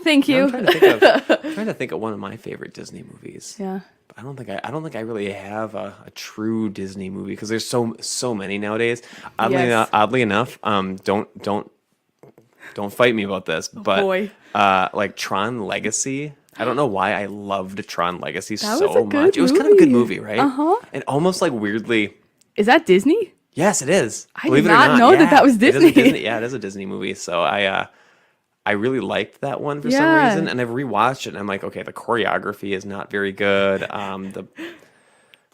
Thank you. I'm trying to think of one of my favorite Disney movies. Yeah. But I don't think I really have a true Disney movie because there's so many nowadays. Oddly enough, don't fight me about this, but boy. like Tron Legacy. I don't know why I loved Tron Legacy That so was a good much. It was kind of a good movie. movie, right? Uh-huh. And almost like weirdly. Is that Disney? Yes, it is. I Believe did it or not know that that was It is a Disney. Disney. Yeah, it is a Disney movie. So I really liked that one for some Yeah. reason, and I've rewatched it, and I'm like, okay, the choreography is not very good.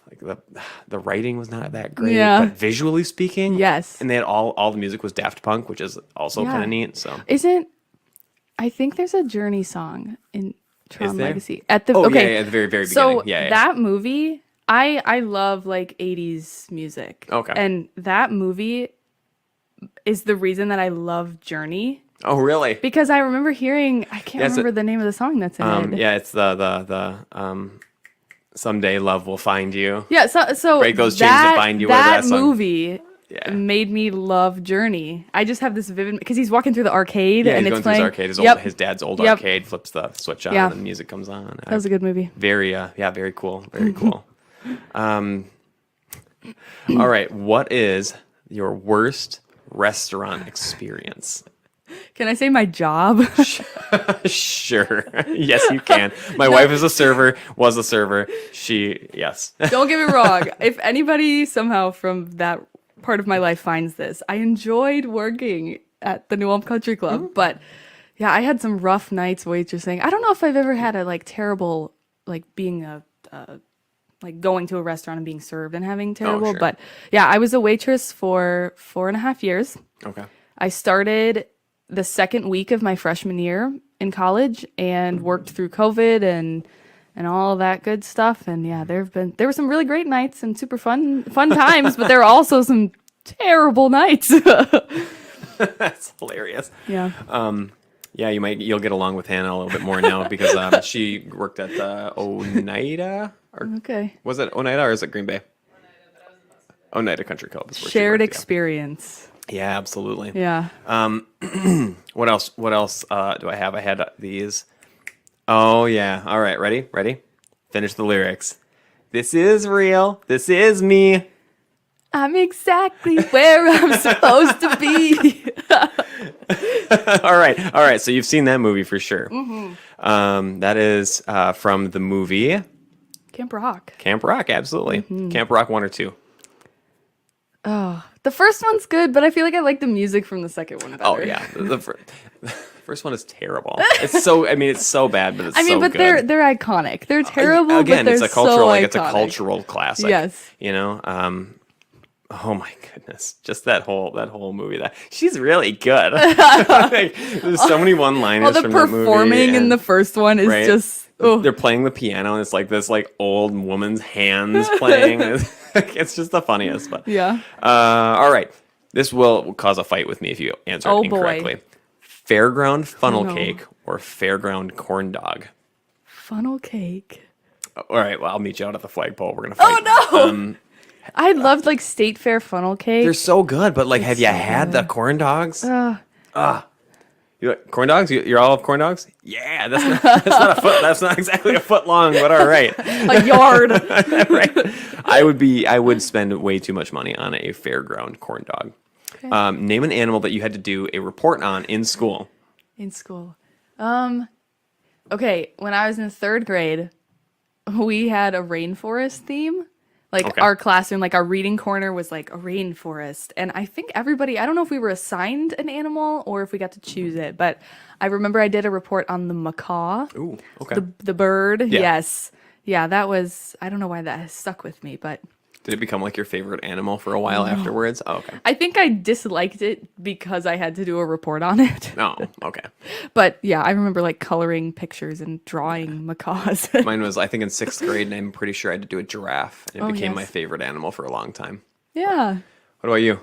like the writing was not that great, Yeah. but visually speaking, Yes. And they had all the music was Daft Punk, which is also Yeah. kind of neat. So I think there's a Journey song in Tron there? Legacy at the oh okay. yeah, at the very So beginning, yeah. that movie, I love like 80s music. Okay. And that movie is the reason that I love Journey. Oh really? Because I remember hearing, I can't Yeah, it's remember the name of the song that's in it. Yeah, it's the someday love will find you. Yeah, so Break those chains that bind you, whatever That that song- movie Yeah. made me love Journey. I just have this vivid because he's walking through the arcade Yeah, and he's it's going through playing. his arcade. His dad's old Yep. arcade flips the switch on Yeah. and music comes on. That was a good movie. Very very cool. Very cool. All right, what is your worst restaurant experience? Can I say my job? Sure. Yes, you can. My wife is a server, was a server. Yes. Don't get me wrong. If anybody somehow from that part of my life finds this, I enjoyed working at the New Ulm Country Club, but yeah, I had some rough nights waitressing. I don't know if I've ever had a like terrible like being a like going to a restaurant and being served and having terrible, sure. but yeah, I was a waitress for 4.5 years. Okay. I started the second week of my freshman year in college and worked through COVID and all of that good stuff. And yeah, there were some really great nights and super fun times, but there were also some terrible nights. That's hilarious. Yeah. Yeah, you'll get along with Hannah a little bit more now because she worked at Oneida, or Okay. was it Oneida or is it Green Bay? Oneida Country Club. Is where she Shared worked, yeah. experience. Yeah, absolutely. Yeah. What else? What else do I have? I had these. Oh yeah. All right. Ready? Finish the lyrics. This is real. This is me. I'm exactly where I'm supposed to be. All right. So you've seen that movie for sure. That is from the movie Camp Rock. Camp Rock. Absolutely. Camp Rock 1 or 2. Oh, the first one's good, but I feel like I like the music from the second one better. Oh yeah. The first one is terrible. It's so. I mean, it's so bad, but it's. I mean, so but good. they're iconic. They're terrible, Again, but it's they're a cultural. so Like it's a iconic. cultural classic. Yes. You know. Oh my goodness! Just that whole movie. That she's really good. Like, there's so many one-liners All the from that movie. performing in and- the first one is right? just. Oh. They're playing the piano, and it's like this like old woman's hands playing. It's just the funniest. But Yeah. all right, this will cause a fight with me if you answer Oh, it boy. incorrectly. Fairground funnel no. cake or fairground corn dog. Funnel cake. All right, well I'll meet you out at the flagpole. We're gonna fight. Oh no! I loved like State Fair funnel cake. They're so good, but like, have you so had the good. corn dogs? Uh, You like corn dogs? You're all of corn dogs? Yeah, that's not a foot. That's not exactly a foot long, but all right. a yard. Right. I would spend way too much money on a fairground corn dog. Okay. Name an animal that you had to do a report on in school. In school. Okay, when I was in 3rd grade, we had a rainforest theme. Like Okay. our classroom, like our reading corner was like a rainforest. And I think everybody, I don't know if we were assigned an animal or if we got to choose it, but I remember I did a report on the macaw. Ooh, okay. The bird. Yeah. Yes. Yeah, that was, I don't know why that has stuck with me, but Did it become like your favorite animal for a while afterwards? Oh, okay. I think I disliked it because I had to do a report on it. Oh, okay. But yeah, I remember like coloring pictures and drawing macaws. Mine was, I think, in 6th grade, and I'm pretty sure I had to do a giraffe. And it Oh, became yes. my favorite animal for a long time. Yeah. What about you?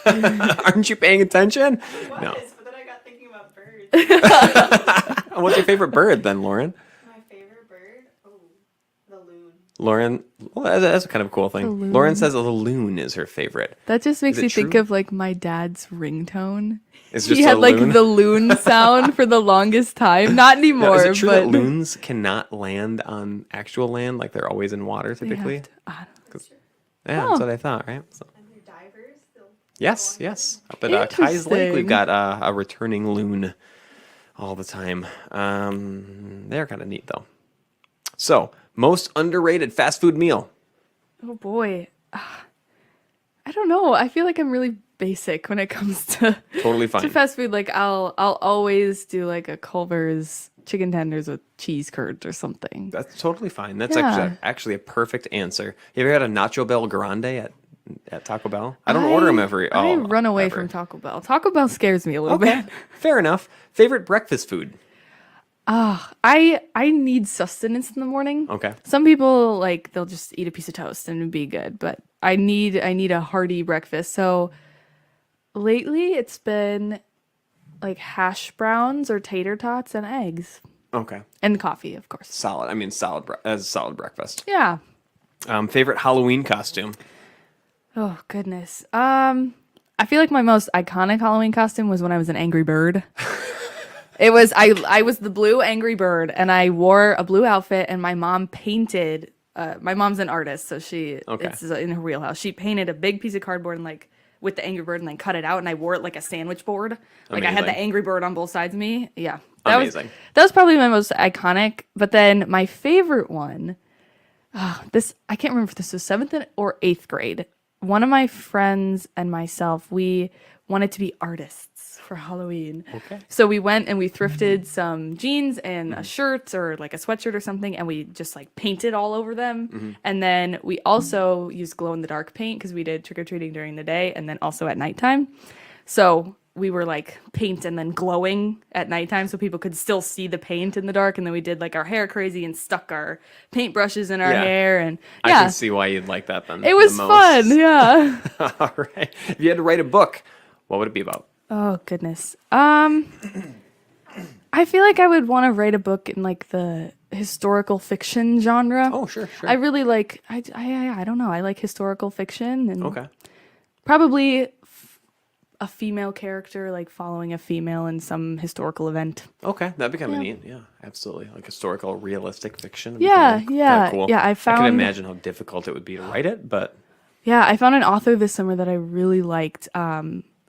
Aren't you paying attention? No. But then I got thinking about birds. What's your favorite bird then, Lauren? My favorite bird? Oh, the loon. Lauren, well, that's kind of a cool thing. loon. Lauren says a loon is her favorite. That just makes Is it me think true? of like my dad's ringtone. It's just He a had like loon? the loon sound for the longest time. Not Now, anymore, is it true but that loons cannot land on actual land? Like they're always in water they have typically? to- I don't- Yeah, Oh. that's what I thought, right? So, And they're divers. They'll yes, go on yes. Up at Kai's Lake, we've Interesting. got a returning loon all the time. They're kind of neat though. So, most underrated fast food meal. Oh boy. I don't know. I feel like I'm really basic when it comes to Totally fine. to fast food. Like I'll always do like a Culver's chicken tenders with cheese curds or something. That's totally fine. That's Yeah. actually a perfect answer. You ever had a Nacho Bell Grande at Taco Bell? I don't order them I run away ever. from Taco Bell. Taco Bell scares me a little Okay, bit. fair enough. Favorite breakfast food? I need sustenance in the morning. Okay. Some people like they'll just eat a piece of toast and it'd be good, but I need a hearty breakfast. So lately it's been like hash browns or tater tots and eggs Okay. and coffee, of course. Solid. I mean, as a solid breakfast. Yeah. Favorite Halloween costume? Oh goodness. I feel like my most iconic Halloween costume was when I was an Angry Bird. It was I was the blue Angry Bird and I wore a blue outfit and my mom painted my mom's an artist, so it's in her wheelhouse. She painted a big piece of cardboard and like with the Angry Bird and then cut it out and I wore it like a sandwich board. Like I had the Amazing. Angry Bird on both sides of me. Yeah. Amazing. That was probably my most iconic, but then my favorite one, this I can't remember if this was 7th or 8th grade. One of my friends and myself, we wanted to be artists for Halloween. Okay. So we went and we thrifted some jeans and a shirt or like a sweatshirt or something, and we just like painted all over them. And then we also used glow in the dark paint because we did trick or treating during the day and then also at nighttime. So we were like paint and then glowing at nighttime so people could still see the paint in the dark. And then we did like our hair crazy and stuck our paintbrushes in our Yeah. hair. And I yeah, can see why you'd like that then. it was the most. fun. Yeah. All right. If you had to write a book, what would it be about? Oh goodness. I feel like I would want to write a book in like the historical fiction genre. Oh, sure. I really like I don't know. I like historical fiction and Okay. probably a female character like following a female in some historical event. Okay, that'd be kind of Yeah. neat. Yeah, absolutely. Like historical, realistic fiction. Yeah, Kinda yeah, cool. yeah, I I found- can imagine how difficult it would be to write it, but Yeah, I found an author this summer that I really liked.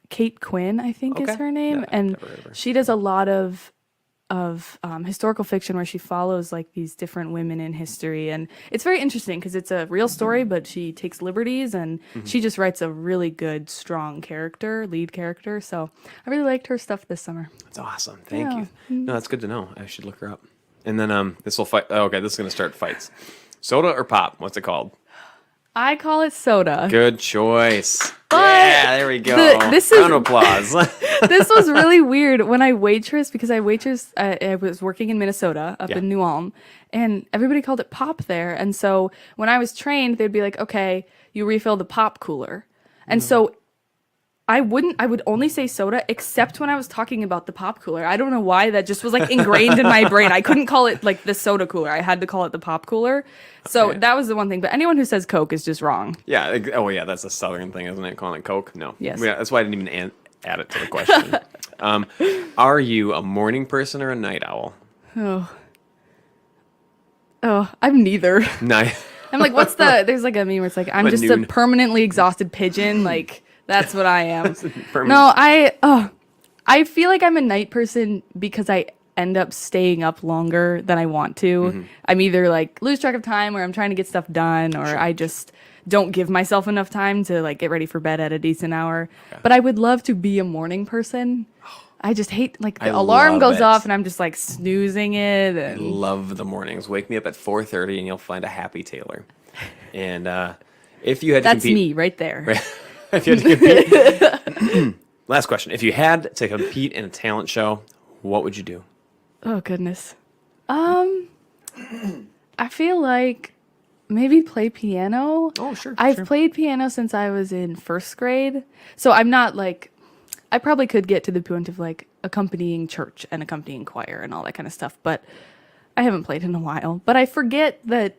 Kate Quinn, I think is Okay. her name, Yeah, I've and never heard of her. she does a lot of historical fiction where she follows like these different women in history, and it's very interesting because it's a real story, but she takes liberties and she just writes a really good, strong lead character. So I really liked her stuff this summer. that's awesome. Thank Yeah. you. No, that's good to know. I should look her up. And then this will fight. Oh, okay, this is gonna start fights. Soda or pop? What's it called? I call it soda. Good choice. But Yeah, there we go. this is- Round of applause. This was really weird when I waitress because I was working in Minnesota up Yeah. in New Ulm, and everybody called it pop there. And so when I was trained, they'd be like, "Okay, you refill the pop cooler," and so I would only say soda except when I was talking about the pop cooler. I don't know why that just was like ingrained in my brain. I couldn't call it like the soda cooler. I had to call it the pop cooler. So Okay. that was the one thing. But anyone who says Coke is just wrong. Yeah. Oh, yeah. That's a Southern thing, isn't it? Calling it Coke? No. Yes. Yeah. That's why I didn't even add it to the question. Are you a morning person or a night owl? Oh, I'm neither. Night. I'm like, there's like a meme where it's like, I'm But just noon. a permanently exhausted pigeon. Like, that's what I am. Permanent- No, I feel like I'm a night person because I end up staying up longer than I want to. Mm-hmm. I'm either like lose track of time or I'm trying to get stuff done or I just don't give myself enough time to like get ready for bed at a decent hour. But I would love to be a morning person. I just hate like the I alarm love goes it. off and I'm just like snoozing it and Love the mornings. Wake me up at 4:30 and you'll find a happy Taylor. And if you had to that's compete, me right there. if you had to compete, last question. If you had to compete in a talent show, what would you do? Oh goodness. I feel like maybe play piano. Oh, sure. I've sure. played piano since I was in first grade. So I'm not like I probably could get to the point of like accompanying church and accompanying choir and all that kind of stuff, but I haven't played in a while. But I forget that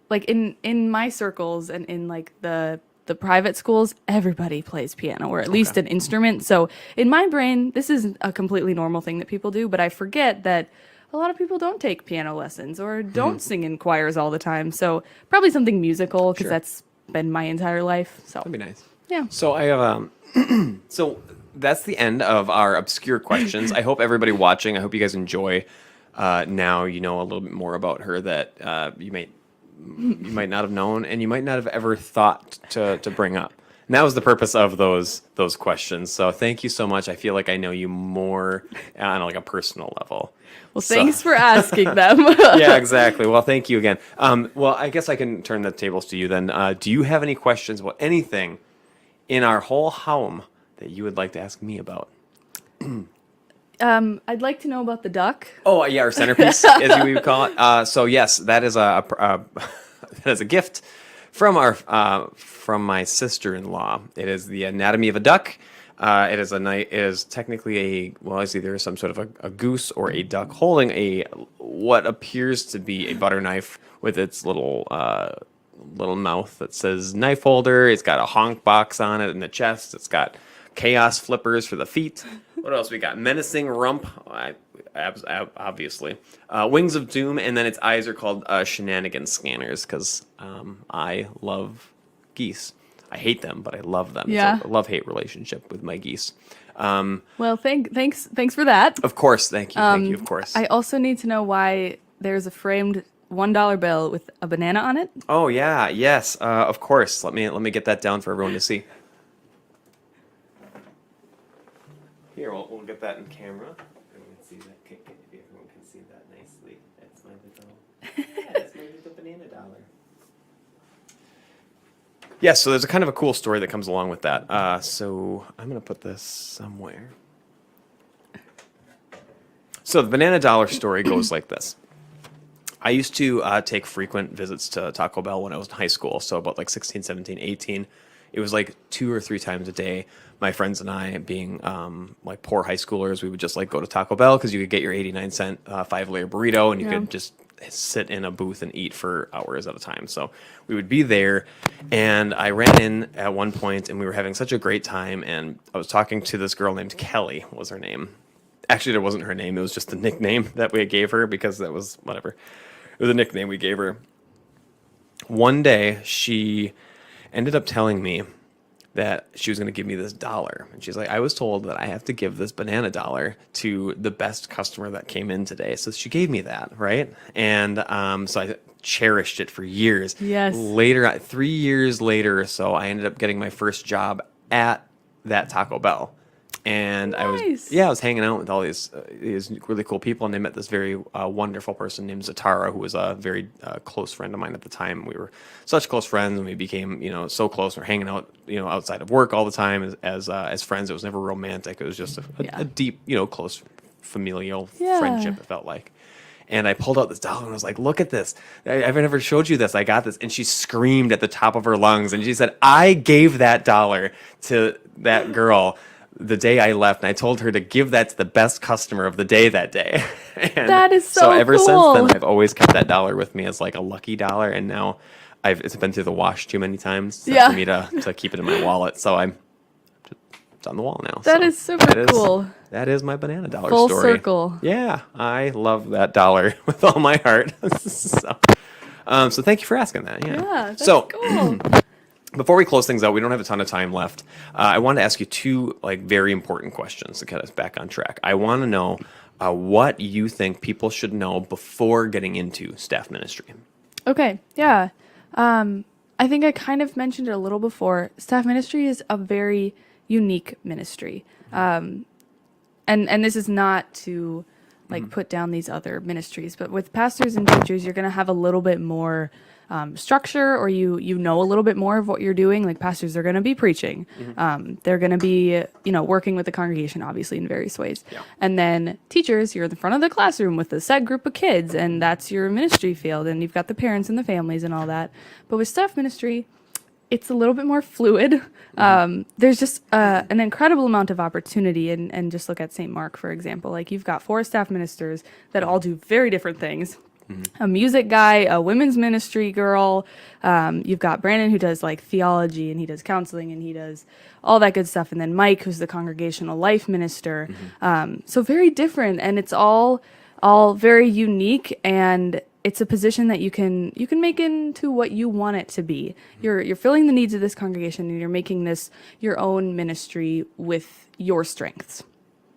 like in my circles and in like the private schools, everybody plays piano or at least an instrument. So in my brain, this is a completely normal thing that people do, but I forget that a lot of people don't take piano lessons or don't sing in choirs all the time. So probably something musical because Sure. that's been my entire life. So That'd be nice. yeah. So I have so that's the end of our obscure questions. I hope everybody watching, I hope you guys enjoy. Now you know a little bit more about her that you might not have known and you might not have ever thought to bring up. And that was the purpose of those questions. So thank you so much. I feel like I know you more on like a personal level. Well, So- thanks for asking them. Yeah, exactly. Well, thank you again. Well, I guess I can turn the tables to you then. Do you have any questions about anything in our whole home that you would like to ask me about? I'd like to know about the duck. Oh, yeah, our centerpiece, as we would call it. So yes, that is that is a gift from my sister-in-law. It is the anatomy of a duck. It is technically it's either some sort of a goose or a duck holding what appears to be a butter knife with its little mouth that says knife holder. It's got a honk box on it in the chest. It's got chaos flippers for the feet. What else we got? Menacing rump, obviously. Wings of doom, and then its eyes are called shenanigans scanners because I love geese. I hate them, but I love them. Yeah. It's a love-hate relationship with my geese. Well, thanks for that. Of course, thank you, of course. I also need to know why there's a framed $1 bill with a banana on it. Oh yeah, yes, of course. Let me get that down for everyone to see. Here, we'll get that in camera. Everyone can see that. Maybe everyone can see that nicely. That's my little banana dollar. Yeah, so there's a kind of a cool story that comes along with that. So I'm going to put this somewhere. So the banana dollar story goes like this. I used to take frequent visits to Taco Bell when I was in high school, so about like 16, 17, 18. It was like 2 or 3 times a day. My friends and I, being like poor high schoolers, we would just like go to Taco Bell because you could get your 89-cent 5-layer burrito, and you could just sit in a booth and eat for hours at a time. So we would be there, and I ran in at one point, and we were having such a great time, and I was talking to this girl named Kelly, was her name. Actually, it wasn't her name. It was just the nickname that we gave her because that was whatever. It was a nickname we gave her. One day, she ended up telling me that she was going to give me this dollar. And she's like, I was told that I have to give this banana dollar to the best customer that came in today. So she gave me that, right? And so I cherished it for years. Yes. Later, 3 years later or so, I ended up getting my first job at that Taco Bell. And Nice. I was hanging out with all these really cool people, and I met this very wonderful person named Zatara, who was a very close friend of mine at the time. We were such close friends, and we became so close. We're hanging out outside of work all the time as friends. It was never romantic. It was just a deep close familial friendship. It felt like. And I pulled out this dollar and I was like, look at this. I've never showed you this. I got this. And she screamed at the top of her lungs. And she said, I gave that dollar to that girl the day I left. And I told her to give that to the best customer of the day that day. And that is so ever cool. since then, I've always kept that dollar with me as like a lucky dollar. And now it's been through the wash too many times for me to keep it in my wallet. So it's on the wall now. That So is super cool. That is my banana dollar Full story. circle. Yeah, I love that dollar with all my heart. So thank you for asking that. Yeah, That's so, cool. Before we close things out, we don't have a ton of time left. I wanted to ask you 2 very important questions to get us back on track. I want to know what you think people should know before getting into staff ministry. Okay, yeah. I think I kind of mentioned it a little before. Staff ministry is a very unique ministry. And this is not to put down these other ministries, but with pastors and teachers, you're going to have a little bit more structure, or you know a little bit more of what you're doing. Like pastors are going to be preaching. They're going to be working with the congregation, obviously, in various ways. Yeah. And then teachers, you're in the front of the classroom with a set group of kids, and that's your ministry field, and you've got the parents and the families and all that. But with staff ministry, it's a little bit more fluid. There's just an incredible amount of opportunity, and just look at St. Mark, for example. Like you've got 4 staff ministers that all do very different things. A music guy, a women's ministry girl. You've got Brandon, who does like theology, and he does counseling, and he does all that good stuff. And then Mike, who's the congregational life minister. So very different, and it's all very unique, and it's a position that you can make into what you want it to be. You're filling the needs of this congregation, and you're making this your own ministry with your strengths.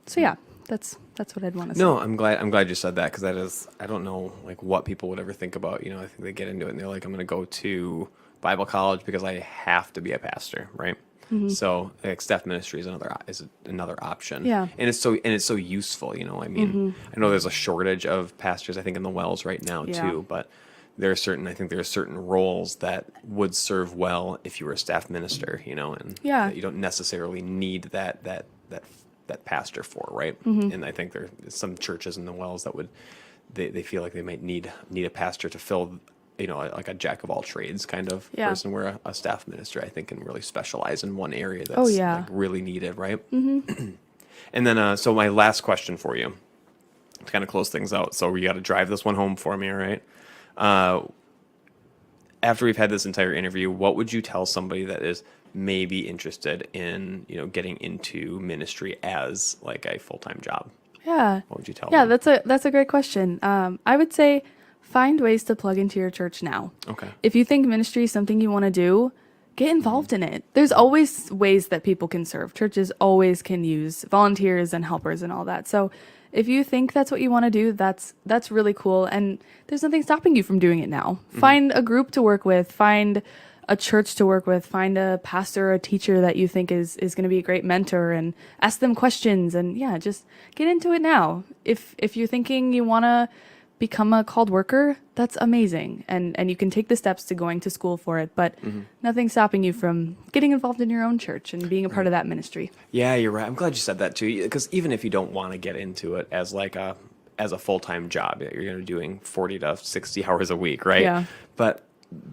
So yeah, that's what I'd want to say. No, I'm glad you said that, because that is, I don't know what people would ever think about. I think they get into it and they're like, I'm going to go to Bible college because I have to be a pastor, right? So like, staff ministry is another option. Yeah. And it's so useful, you know. I mean, I know there's a shortage of pastors, I think, in the Wells right now Yeah. too, but there are certain roles that would serve well if you were a staff minister, you know, and Yeah. that you don't necessarily need that pastor for, right? And I think there are some churches in the Wells that would they feel like they might need a pastor to fill, you know, like a jack of all trades kind of Yeah. person, where a staff minister, I think, can really specialize in one area that's Oh, yeah. like really needed, right? And then, so my last question for you to kind of close things out. So you got to drive this one home for me, all right? After we've had this entire interview, what would you tell somebody that is maybe interested in, you know, getting into ministry as like a full-time job? Yeah. What would you tell Yeah, them? that's a great question. I would say find ways to plug into your church now. Okay. If you think ministry is something you want to do, get involved in it. There's always ways that people can serve. Churches always can use volunteers and helpers and all that. So if you think that's what you want to do, that's really cool. And there's nothing stopping you from doing it now. Find a group to work with, find a church to work with, find a pastor or a teacher that you think is going to be a great mentor, and ask them questions. And yeah, just get into it now. If you're thinking you want to become a called worker, that's amazing. And you can take the steps to going to school for it, but nothing stopping you from getting involved in your own church and being a part of that ministry. Yeah, you're right. I'm glad you said that too, because even if you don't want to get into it as like a full-time job, you're going to be doing 40 to 60 hours a week, right? Yeah. But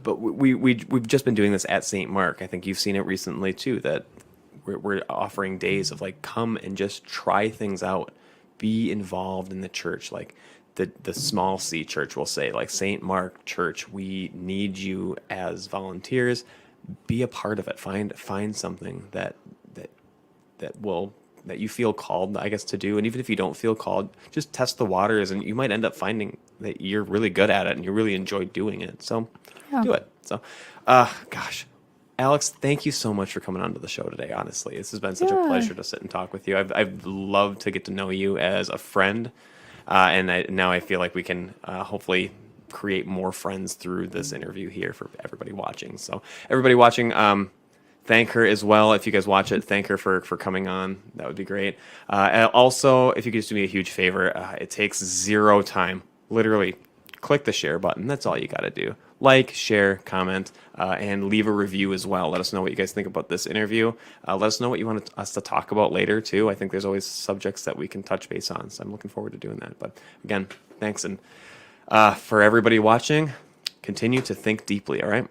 we've just been doing this at St. Mark. I think you've seen it recently too, that we're offering days of like, come and just try things out, be involved in the church, like the small C church will say, like St. Mark Church, we need you as volunteers. Be a part of it. Find something that you feel called, I guess, to do. And even if you don't feel called, just test the waters, and you might end up finding that you're really good at it and you really enjoy doing it. So do it. So, gosh, Alex, thank you so much for coming onto the show today. Honestly, this has been such a Yeah. pleasure to sit and talk with you. I've loved to get to know you as a friend. Now I feel like we can hopefully create more friends through this interview here for everybody watching. So everybody watching, thank her as well. If you guys watch it, thank her for coming on. That would be great. And also, if you could just do me a huge favor, it takes 0 time. Literally, click the share button. That's all you got to do. Like, share, comment, and leave a review as well. Let us know what you guys think about this interview. Let us know what you want us to talk about later, too. I think there's always subjects that we can touch base on, so I'm looking forward to doing that. But again, thanks. And for everybody watching, continue to think deeply, all right?